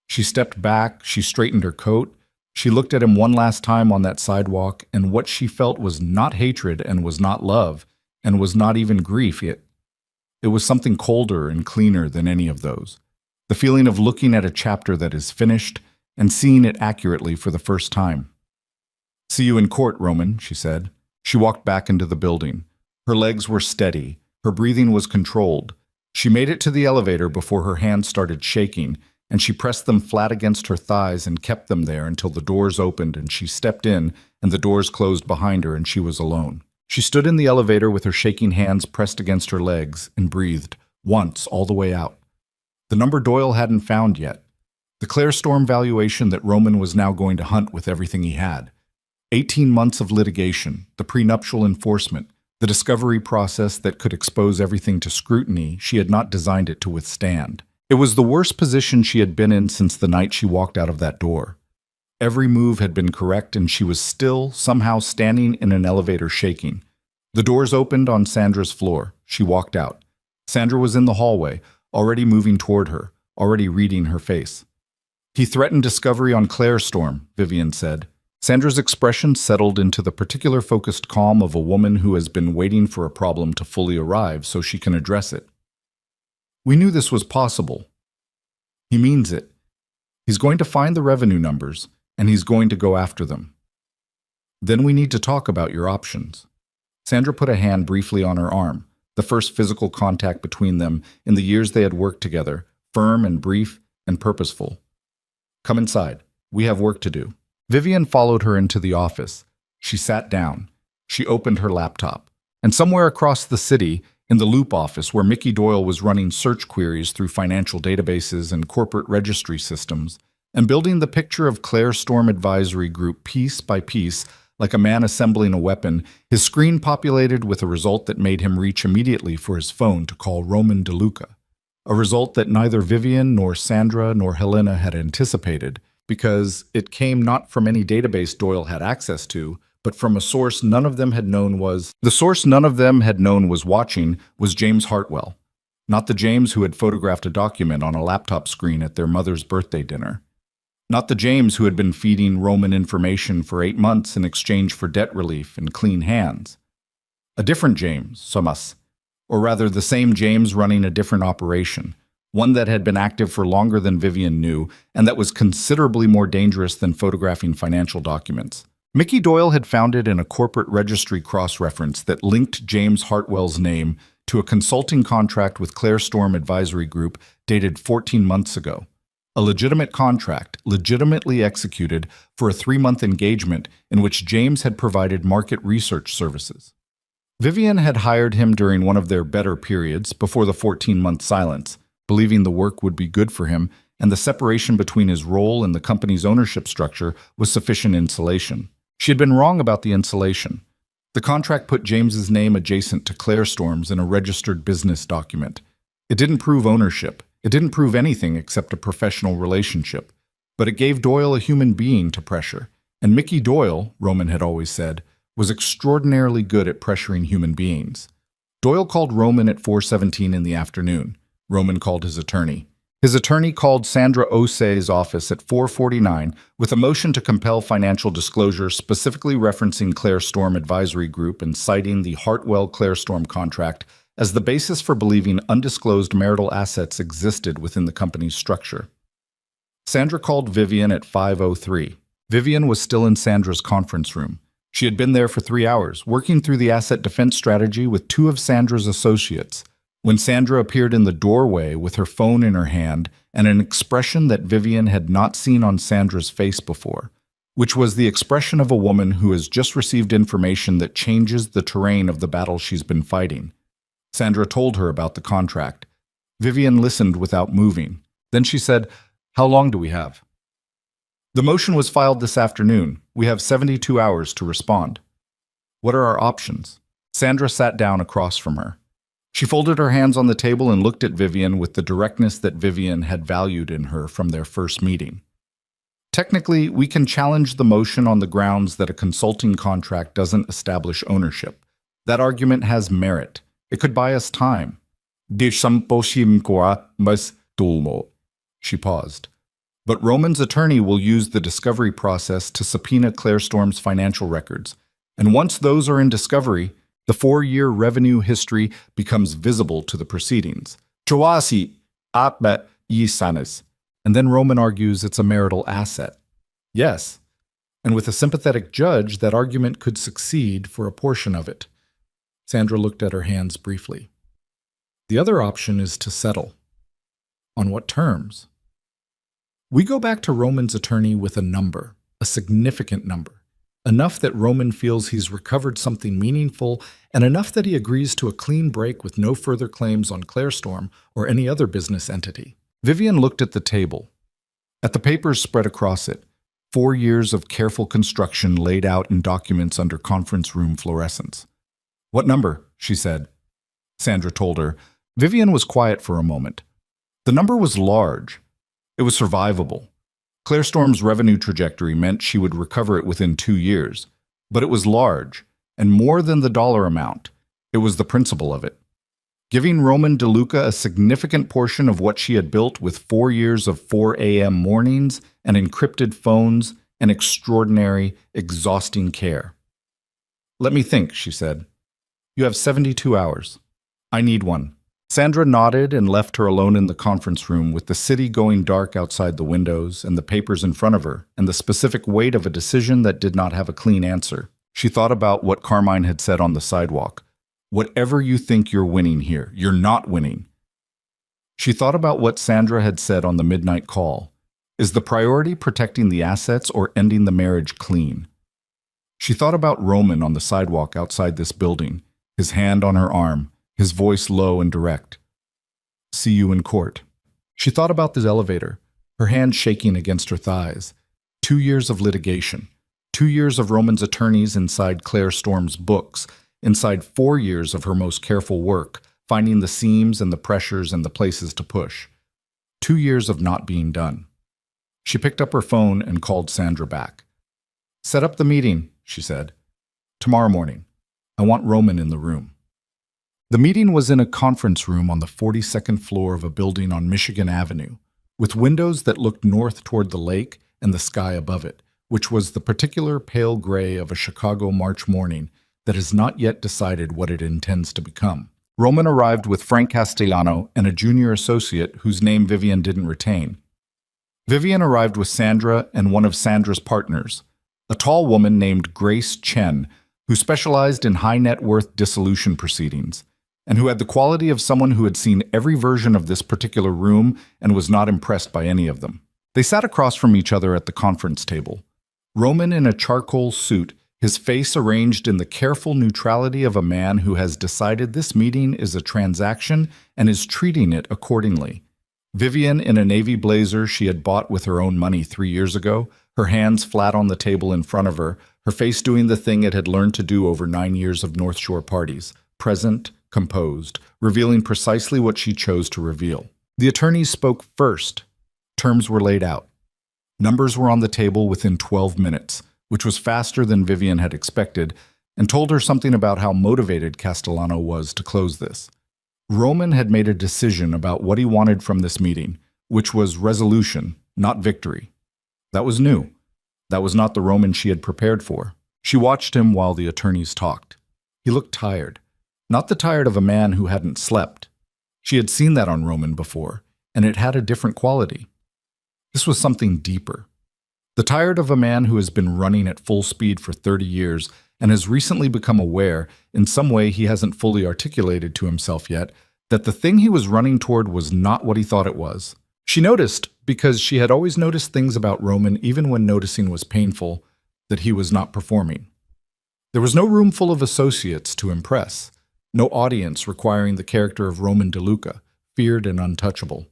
She stepped back, she straightened her coat, she looked at him one last time on that sidewalk, and what she felt was not hatred and was not love and was not even grief. It was something colder and cleaner than any of those. The feeling of looking at a chapter that is finished and seeing it accurately for the first time. "See you in court, Roman," she said. She walked back into the building. Her legs were steady. Her breathing was controlled. She made it to the elevator before her hands started shaking, and she pressed them flat against her thighs and kept them there until the doors opened and she stepped in and the doors closed behind her and she was alone. She stood in the elevator with her shaking hands pressed against her legs and breathed, once, all the way out. The number Doyle hadn't found yet. The Claire Storm valuation that Roman was now going to hunt with everything he had. 18 months of litigation, the prenuptial enforcement, the discovery process that could expose everything to scrutiny she had not designed it to withstand. It was the worst position she had been in since the night she walked out of that door. Every move had been correct and she was still, somehow, standing in an elevator shaking. The doors opened on Sandra's floor. She walked out. Sandra was in the hallway, already moving toward her, already reading her face. "He threatened discovery on Claire Storm," Vivian said. Sandra's expression settled into the particular focused calm of a woman who has been waiting for a problem to fully arrive so she can address it. "We knew this was possible. He means it. He's going to find the revenue numbers, and he's going to go after them. Then we need to talk about your options." Sandra put a hand briefly on her arm, the first physical contact between them in the years they had worked together, firm and brief and purposeful. "Come inside. We have work to do." Vivian followed her into the office. She sat down. She opened her laptop. And somewhere across the city, in the Loop office where Mickey Doyle was running search queries through financial databases and corporate registry systems, and building the picture of Claire Storm Advisory Group piece by piece, like a man assembling a weapon, his screen populated with a result that made him reach immediately for his phone to call Roman DeLuca. A result that neither Vivian nor Sandra nor Helena had anticipated, because it came not from any database Doyle had access to, but from a source none of them had known was. The source none of them had known was watching was James Hartwell, not the James who had photographed a document on a laptop screen at their mother's birthday dinner. Not the James who had been feeding Roman information for 8 months in exchange for debt relief and clean hands. A different James, Somas, or rather the same James running a different operation, one that had been active for longer than Vivian knew, and that was considerably more dangerous than photographing financial documents. Mickey Doyle had found it in a corporate registry cross-reference that linked James Hartwell's name to a consulting contract with Claire Storm Advisory Group dated 14 months ago. A legitimate contract, legitimately executed for a 3-month engagement in which James had provided market research services. Vivian had hired him during one of their better periods before the 14-month silence, believing the work would be good for him and the separation between his role and the company's ownership structure was sufficient insulation. She had been wrong about the insulation. The contract put James's name adjacent to Claire Storm's in a registered business document. It didn't prove ownership. It didn't prove anything except a professional relationship. But it gave Doyle a human being to pressure. And Mickey Doyle, Roman had always said, was extraordinarily good at pressuring human beings. Doyle called Roman at 4:17 in the afternoon. Roman called his attorney. His attorney called Sandra Osei's office at 4:49 with a motion to compel financial disclosure specifically referencing Claire Storm Advisory Group and citing the Hartwell-Claire Storm contract as the basis for believing undisclosed marital assets existed within the company's structure. Sandra called Vivian at 5:03. Vivian was still in Sandra's conference room. She had been there for 3 hours, working through the asset defense strategy with 2 of Sandra's associates, when Sandra appeared in the doorway with her phone in her hand and an expression that Vivian had not seen on Sandra's face before, which was the expression of a woman who has just received information that changes the terrain of the battle she's been fighting. Sandra told her about the contract. Vivian listened without moving. Then she said, "How long do we have?" "The motion was filed this afternoon. We have 72 hours to respond." "What are our options?" Sandra sat down across from her. She folded her hands on the table and looked at Vivian with the directness that Vivian had valued in her from their first meeting. "Technically, we can challenge the motion on the grounds that a consulting contract doesn't establish ownership. That argument has merit. It could buy us time. She paused. But Roman's attorney will use the discovery process to subpoena Claire Storm's financial records. And once those are in discovery, the 4-year revenue history becomes visible to the proceedings. And then Roman argues it's a marital asset. Yes. And with a sympathetic judge, that argument could succeed for a portion of it. Sandra looked at her hands briefly. The other option is to settle. On what terms? We go back to Roman's attorney with a number, a significant number, enough that Roman feels he's recovered something meaningful, and enough that he agrees to a clean break with no further claims on Claire Storm or any other business entity. Vivian looked at the table, at the papers spread across it, 4 years of careful construction laid out in documents under conference room fluorescence. What number? She said. Sandra told her. Vivian was quiet for a moment. The number was large. It was survivable. Claire Storm's revenue trajectory meant she would recover it within 2 years. But it was large, and more than the dollar amount. It was the principle of it. Giving Roman DeLuca a significant portion of what she had built with 4 years of 4 a.m. mornings and encrypted phones and extraordinary, exhausting care. Let me think, she said. You have 72 hours. I need one. Sandra nodded and left her alone in the conference room with the city going dark outside the windows and the papers in front of her and the specific weight of a decision that did not have a clean answer. She thought about what Carmine had said on the sidewalk. Whatever you think you're winning here, you're not winning. She thought about what Sandra had said on the midnight call. Is the priority protecting the assets or ending the marriage clean? She thought about Roman on the sidewalk outside this building, his hand on her arm, his voice low and direct. See you in court. She thought about the elevator, her hand shaking against her thighs. 2 years of litigation, 2 years of Roman's attorneys inside Claire Storm's books, inside 4 years of her most careful work, finding the seams and the pressures and the places to push. 2 years of not being done. She picked up her phone and called Sandra back. Set up the meeting, she said. Tomorrow morning. I want Roman in the room. The meeting was in a conference room on the 42nd floor of a building on Michigan Avenue, with windows that looked north toward the lake and the sky above it, which was the particular pale gray of a Chicago March morning that has not yet decided what it intends to become. Roman arrived with Frank Castellano and a junior associate whose name Vivian didn't retain. Vivian arrived with Sandra and one of Sandra's partners, a tall woman named Grace Chen, who specialized in high-net-worth dissolution proceedings, and who had the quality of someone who had seen every version of this particular room and was not impressed by any of them. They sat across from each other at the conference table. Roman in a charcoal suit, his face arranged in the careful neutrality of a man who has decided this meeting is a transaction and is treating it accordingly. Vivian in a navy blazer she had bought with her own money 3 years ago, her hands flat on the table in front of her, her face doing the thing it had learned to do over 9 years of North Shore parties, present, composed, revealing precisely what she chose to reveal. The attorneys spoke first. Terms were laid out. Numbers were on the table within 12 minutes, which was faster than Vivian had expected, and told her something about how motivated Castellano was to close this. Roman had made a decision about what he wanted from this meeting, which was resolution, not victory. That was new. That was not the Roman she had prepared for. She watched him while the attorneys talked. He looked tired. Not the tired of a man who hadn't slept. She had seen that on Roman before, and it had a different quality. This was something deeper. The tired of a man who has been running at full speed for 30 years and has recently become aware, in some way he hasn't fully articulated to himself yet, that the thing he was running toward was not what he thought it was. She noticed, because she had always noticed things about Roman even when noticing was painful, that he was not performing. There was no room full of associates to impress. No audience requiring the character of Roman DeLuca, feared and untouchable.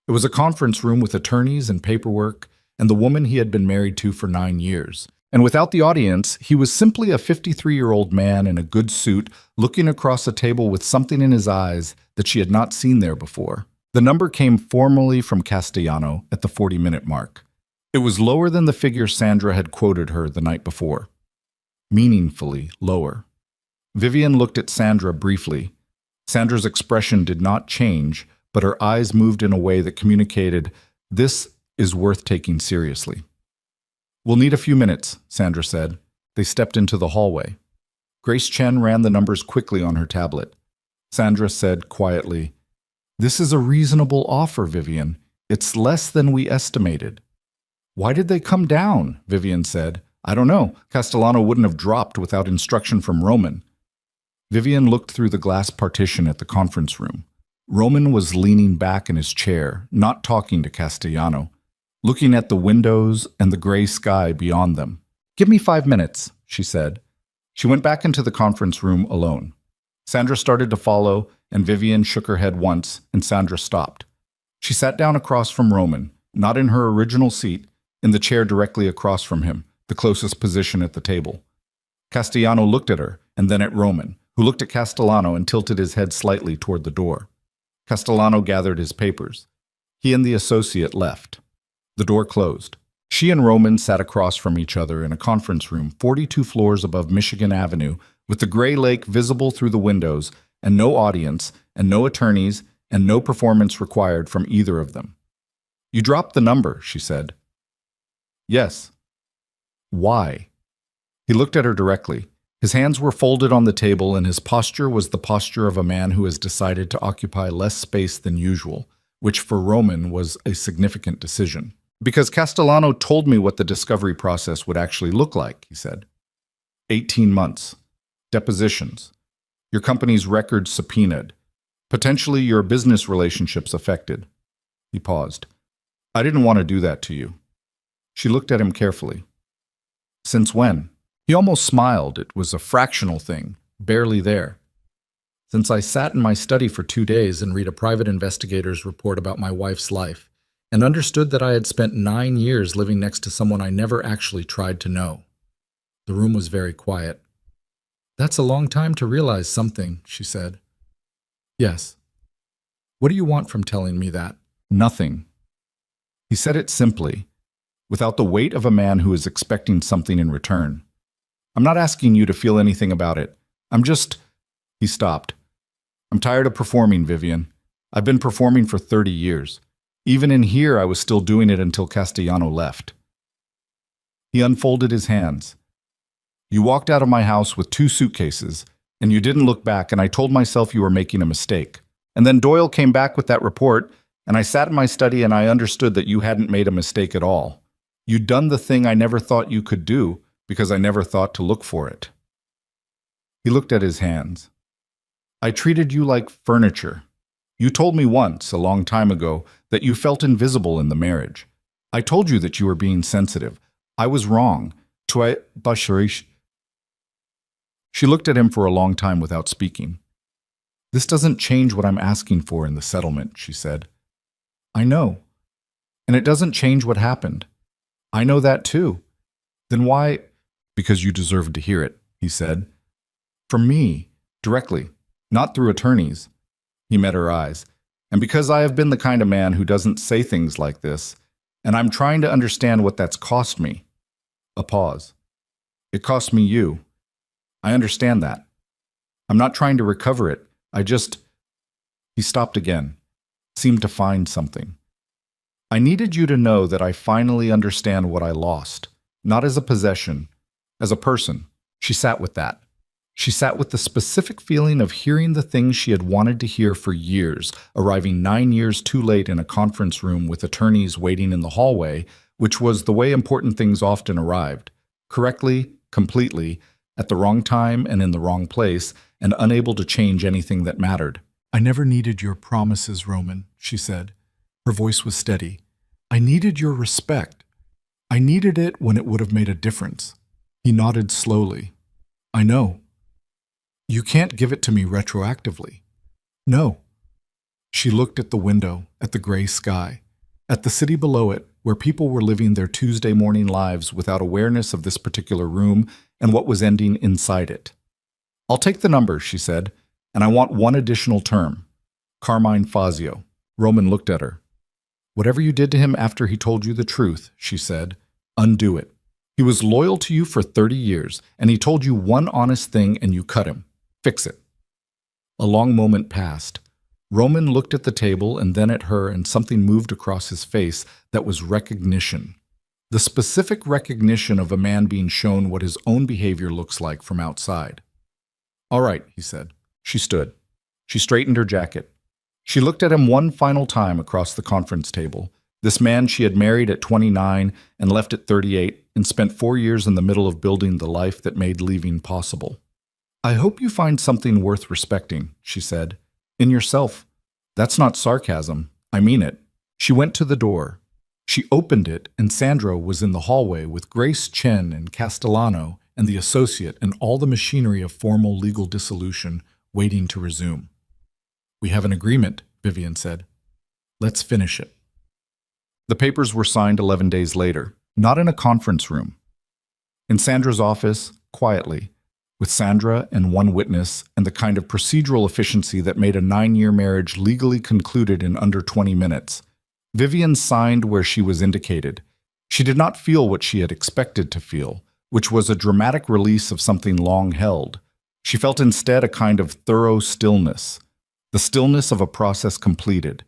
It was a conference room with attorneys and paperwork and the woman he had been married to for 9 years. And without the audience, he was simply a 53-year-old man in a good suit looking across a table with something in his eyes that she had not seen there before. The number came formally from Castellano at the 40-minute mark. It was lower than the figure Sandra had quoted her the night before. Meaningfully lower. Vivian looked at Sandra briefly. Sandra's expression did not change, but her eyes moved in a way that communicated, "This is worth taking seriously." "We'll need a few minutes," Sandra said. They stepped into the hallway. Grace Chen ran the numbers quickly on her tablet. Sandra said quietly, "This is a reasonable offer, Vivian. It's less than we estimated." "Why did they come down?" Vivian said. "I don't know. Castellano wouldn't have dropped without instruction from Roman." Vivian looked through the glass partition at the conference room. Roman was leaning back in his chair, not talking to Castellano, looking at the windows and the gray sky beyond them. "Give me 5 minutes," she said. She went back into the conference room alone. Sandra started to follow, and Vivian shook her head once, and Sandra stopped. She sat down across from Roman, not in her original seat, in the chair directly across from him, the closest position at the table. Castellano looked at her, and then at Roman, who looked at Castellano and tilted his head slightly toward the door. Castellano gathered his papers. He and the associate left. The door closed. She and Roman sat across from each other in a conference room 42 floors above Michigan Avenue, with the gray lake visible through the windows, and no audience, and no attorneys, and no performance required from either of them. "You dropped the number," she said. "Yes." "Why?" He looked at her directly. His hands were folded on the table, and his posture was the posture of a man who has decided to occupy less space than usual, which for Roman was a significant decision. "Because Castellano told me what the discovery process would actually look like," he said. 18 months. Depositions. Your company's records subpoenaed. Potentially your business relationships affected. He paused. "I didn't want to do that to you." She looked at him carefully. "Since when?" He almost smiled. It was a fractional thing, barely there. "Since I sat in my study for 2 days and read a private investigator's report about my wife's life, and understood that I had spent 9 years living next to someone I never actually tried to know." The room was very quiet. "That's a long time to realize something," she said. "Yes." "What do you want from telling me that?" "Nothing." He said it simply, without the weight of a man who is expecting something in return. "I'm not asking you to feel anything about it. I'm just—" He stopped. "I'm tired of performing, Vivian. I've been performing for 30 years. Even in here, I was still doing it until Castellano left." He unfolded his hands. "You walked out of my house with 2 suitcases, and you didn't look back, and I told myself you were making a mistake. And then Doyle came back with that report, and I sat in my study and I understood that you hadn't made a mistake at all. You'd done the thing I never thought you could do, because I never thought to look for it." He looked at his hands. "I treated you like furniture. You told me once, a long time ago, that you felt invisible in the marriage. I told you that you were being sensitive. I was wrong. She looked at him for a long time without speaking. "This doesn't change what I'm asking for in the settlement," she said. "I know. And it doesn't change what happened. I know that too. Then why—" "Because you deserved to hear it," he said. "From me, directly, not through attorneys." He met her eyes. "And because I have been the kind of man who doesn't say things like this, and I'm trying to understand what that's cost me." A pause. "It cost me you. I understand that. I'm not trying to recover it. I just—" He stopped again, seemed to find something. "I needed you to know that I finally understand what I lost, not as a possession, as a person." She sat with that. She sat with the specific feeling of hearing the things she had wanted to hear for years, arriving 9 years too late in a conference room with attorneys waiting in the hallway, which was the way important things often arrived, correctly, completely, at the wrong time and in the wrong place, and unable to change anything that mattered. "I never needed your promises, Roman," she said. Her voice was steady. "I needed your respect. I needed it when it would have made a difference." He nodded slowly. "I know. You can't give it to me retroactively." "No." She looked at the window, at the gray sky, at the city below it, where people were living their Tuesday morning lives without awareness of this particular room and what was ending inside it. "I'll take the number," she said, "and I want one additional term. Carmine Fazio." Roman looked at her. "Whatever you did to him after he told you the truth," she said, "undo it. He was loyal to you for 30 years, and he told you one honest thing and you cut him. Fix it." A long moment passed. Roman looked at the table and then at her, and something moved across his face that was recognition. The specific recognition of a man being shown what his own behavior looks like from outside. "All right," he said. She stood. She straightened her jacket. She looked at him one final time across the conference table. This man she had married at 29 and left at 38 and spent 4 years in the middle of building the life that made leaving possible. "I hope you find something worth respecting," she said. "In yourself. That's not sarcasm. I mean it." She went to the door. She opened it, and Sandra was in the hallway with Grace Chen and Castellano and the associate and all the machinery of formal legal dissolution waiting to resume. "We have an agreement," Vivian said. "Let's finish it." The papers were signed 11 days later, not in a conference room. In Sandra's office, quietly, with Sandra and one witness and the kind of procedural efficiency that made a 9-year marriage legally concluded in under 20 minutes. Vivian signed where she was indicated. She did not feel what she had expected to feel, which was a dramatic release of something long held. She felt instead a kind of thorough stillness, the stillness of a process completed,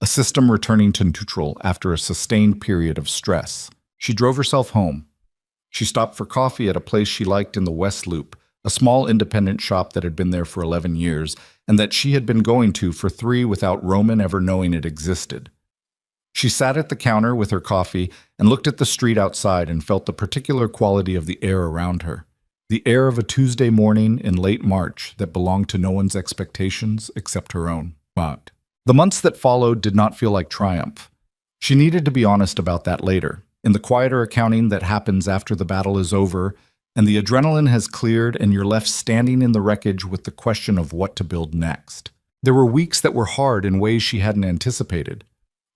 a system returning to neutral after a sustained period of stress. She drove herself home. She stopped for coffee at a place she liked in the West Loop, a small independent shop that had been there for 11 years and that she had been going to for 3 without Roman ever knowing it existed. She sat at the counter with her coffee and looked at the street outside and felt the particular quality of the air around her, the air of a Tuesday morning in late March that belonged to no one's expectations except her own. But the months that followed did not feel like triumph. She needed to be honest about that later, in the quieter accounting that happens after the battle is over and the adrenaline has cleared and you're left standing in the wreckage with the question of what to build next. There were weeks that were hard in ways she hadn't anticipated.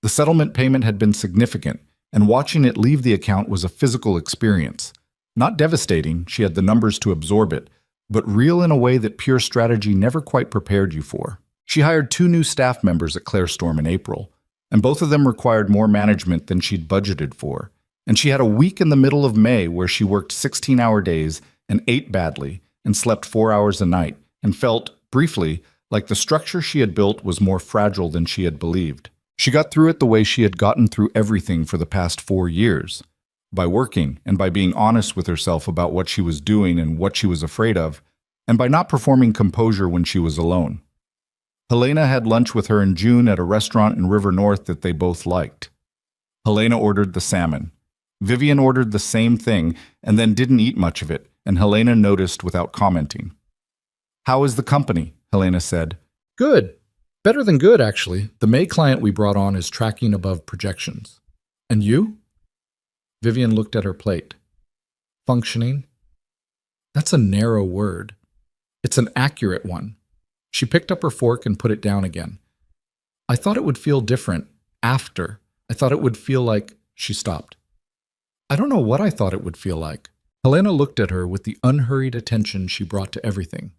The settlement payment had been significant, and watching it leave the account was a physical experience. Not devastating, she had the numbers to absorb it, but real in a way that pure strategy never quite prepared you for. She hired 2 new staff members at Clarestorm in April, and both of them required more management than she'd budgeted for. And she had a week in the middle of May where she worked 16-hour days and ate badly and slept 4 hours a night and felt, briefly, like the structure she had built was more fragile than she had believed. She got through it the way she had gotten through everything for the past 4 years, by working and by being honest with herself about what she was doing and what she was afraid of, and by not performing composure when she was alone. Helena had lunch with her in June at a restaurant in River North that they both liked. Helena ordered the salmon. Vivian ordered the same thing and then didn't eat much of it, and Helena noticed without commenting. "How is the company?" Helena said. "Good. Better than good, actually. The May client we brought on is tracking above projections. And you?" Vivian looked at her plate. "Functioning? That's a narrow word. It's an accurate one." She picked up her fork and put it down again. "I thought it would feel different. After. I thought it would feel like—" She stopped. "I don't know what I thought it would feel like." Helena looked at her with the unhurried attention she brought to everything.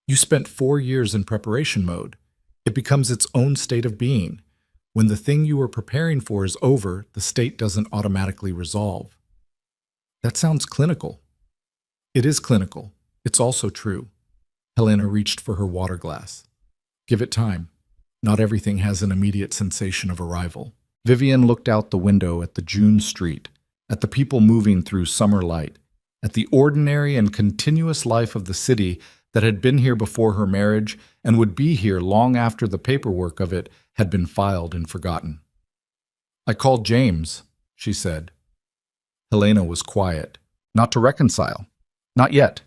"You spent 4 years in preparation mode. It becomes its own state of being. When the thing you were preparing for is over, the state doesn't automatically resolve." That sounds clinical. It is clinical. It's also true. Helena reached for her water glass. "Give it time. Not everything has an immediate sensation of arrival." Vivian looked out the window at the June street, at the people moving through summer light, at the ordinary and continuous life of the city that had been here before her marriage and would be here long after the paperwork of it had been filed and forgotten. "I called James," she said. Helena was quiet. "Not to reconcile. Not yet.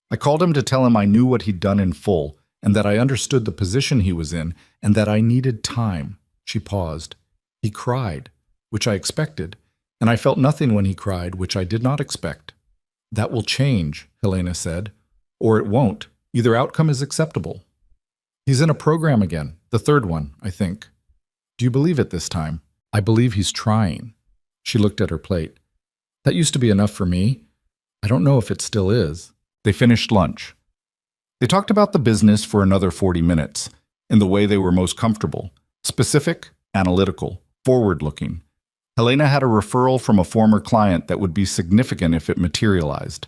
I called him to tell him I knew what he'd done in full, and that I understood the position he was in, and that I needed time." She paused. "He cried, which I expected, and I felt nothing when he cried, which I did not expect." "That will change," Helena said. "Or it won't. Either outcome is acceptable. He's in a program again, the 3rd one, I think. Do you believe it this time?" "I believe he's trying." She looked at her plate. "That used to be enough for me. I don't know if it still is." They finished lunch. They talked about the business for another 40 minutes, in the way they were most comfortable, specific, analytical, forward-looking. Helena had a referral from a former client that would be significant if it materialized.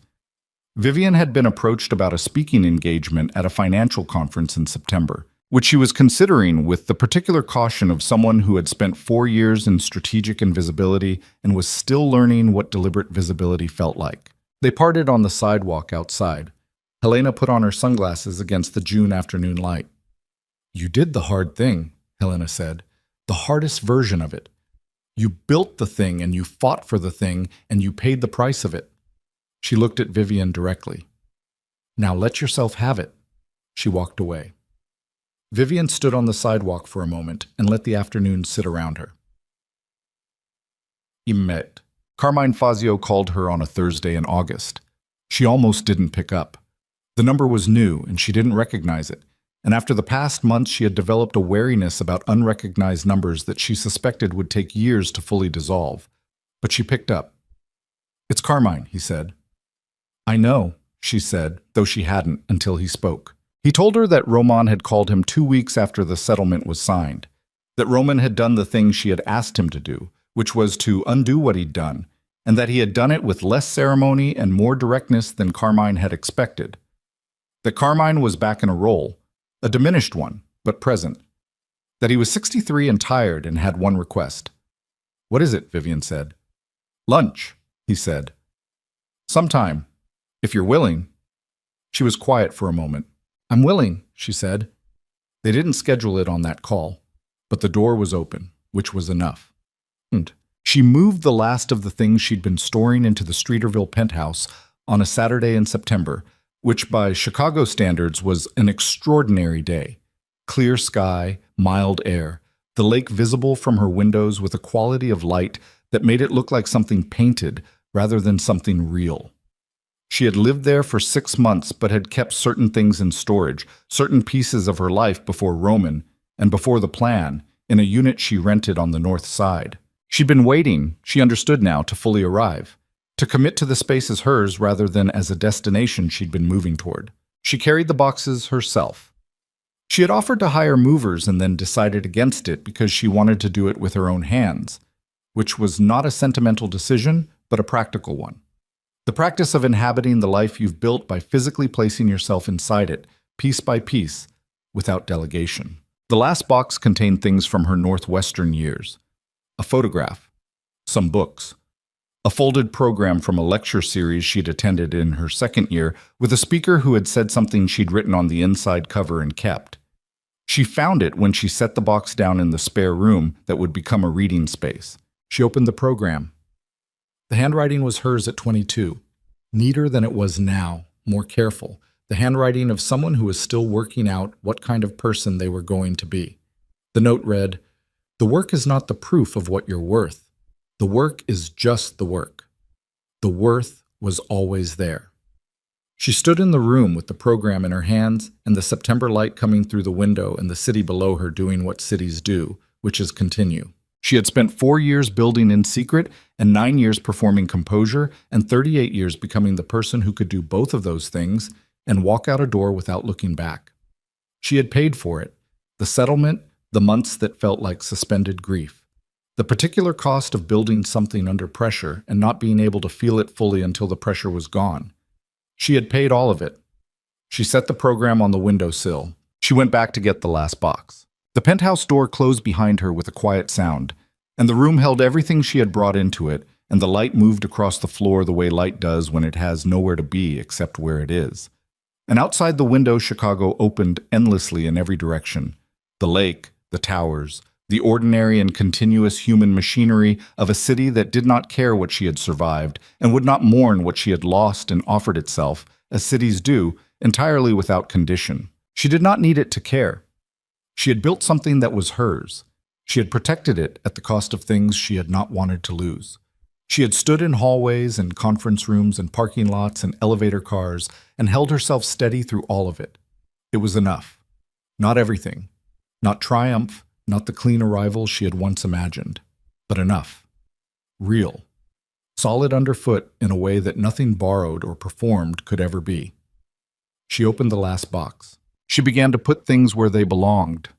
Vivian had been approached about a speaking engagement at a financial conference in September, which she was considering with the particular caution of someone who had spent 4 years in strategic invisibility and was still learning what deliberate visibility felt like. They parted on the sidewalk outside. Helena put on her sunglasses against the June afternoon light. "You did the hard thing," Helena said. "The hardest version of it. You built the thing and you fought for the thing and you paid the price of it." She looked at Vivian directly. "Now let yourself have it." She walked away. Vivian stood on the sidewalk for a moment and let the afternoon sit around her. Imet. Carmine Fazio called her on a Thursday in August. She almost didn't pick up. The number was new and she didn't recognize it, and after the past months she had developed a wariness about unrecognized numbers that she suspected would take years to fully dissolve. But she picked up. "It's Carmine," he said. "I know," she said, though she hadn't until he spoke. He told her that Roman had called him 2 weeks after the settlement was signed, that Roman had done the thing she had asked him to do, which was to undo what he'd done, and that he had done it with less ceremony and more directness than Carmine had expected. That Carmine was back in a role, a diminished one, but present. That he was 63 and tired and had one request. "What is it?" Vivian said. "Lunch," he said. "Sometime, if you're willing." She was quiet for a moment. "I'm willing," she said. They didn't schedule it on that call, but the door was open, which was enough. And she moved the last of the things she'd been storing into the Streeterville penthouse on a Saturday in September, which by Chicago standards was an extraordinary day. Clear sky, mild air, the lake visible from her windows with a quality of light that made it look like something painted rather than something real. She had lived there for 6 months but had kept certain things in storage, certain pieces of her life before Roman, and before the plan, in a unit she rented on the north side. She'd been waiting, she understood now, to fully arrive, to commit to the space as hers rather than as a destination she'd been moving toward. She carried the boxes herself. She had offered to hire movers and then decided against it because she wanted to do it with her own hands, which was not a sentimental decision, but a practical one. The practice of inhabiting the life you've built by physically placing yourself inside it, piece by piece, without delegation. The last box contained things from her Northwestern years. A photograph, some books, a folded program from a lecture series she'd attended in her second year with a speaker who had said something she'd written on the inside cover and kept. She found it when she set the box down in the spare room that would become a reading space. She opened the program. The handwriting was hers at 22, neater than it was now, more careful, the handwriting of someone who was still working out what kind of person they were going to be. The note read, "The work is not the proof of what you're worth. The work is just the work. The worth was always there." She stood in the room with the program in her hands and the September light coming through the window and the city below her doing what cities do, which is continue. She had spent 4 years building in secret and 9 years performing composure and 38 years becoming the person who could do both of those things and walk out a door without looking back. She had paid for it, the settlement, the months that felt like suspended grief, the particular cost of building something under pressure and not being able to feel it fully until the pressure was gone. She had paid all of it. She set the program on the windowsill. She went back to get the last box. The penthouse door closed behind her with a quiet sound, and the room held everything she had brought into it, and the light moved across the floor the way light does when it has nowhere to be except where it is. And outside the window, Chicago opened endlessly in every direction. The lake, the towers, the ordinary and continuous human machinery of a city that did not care what she had survived and would not mourn what she had lost and offered itself, as cities do, entirely without condition. She did not need it to care. She had built something that was hers. She had protected it at the cost of things she had not wanted to lose. She had stood in hallways and conference rooms and parking lots and elevator cars and held herself steady through all of it. It was enough. Not everything. Not triumph, not the clean arrival she had once imagined. But enough. Real. Solid underfoot in a way that nothing borrowed or performed could ever be. She opened the last box. She began to put things where they belonged,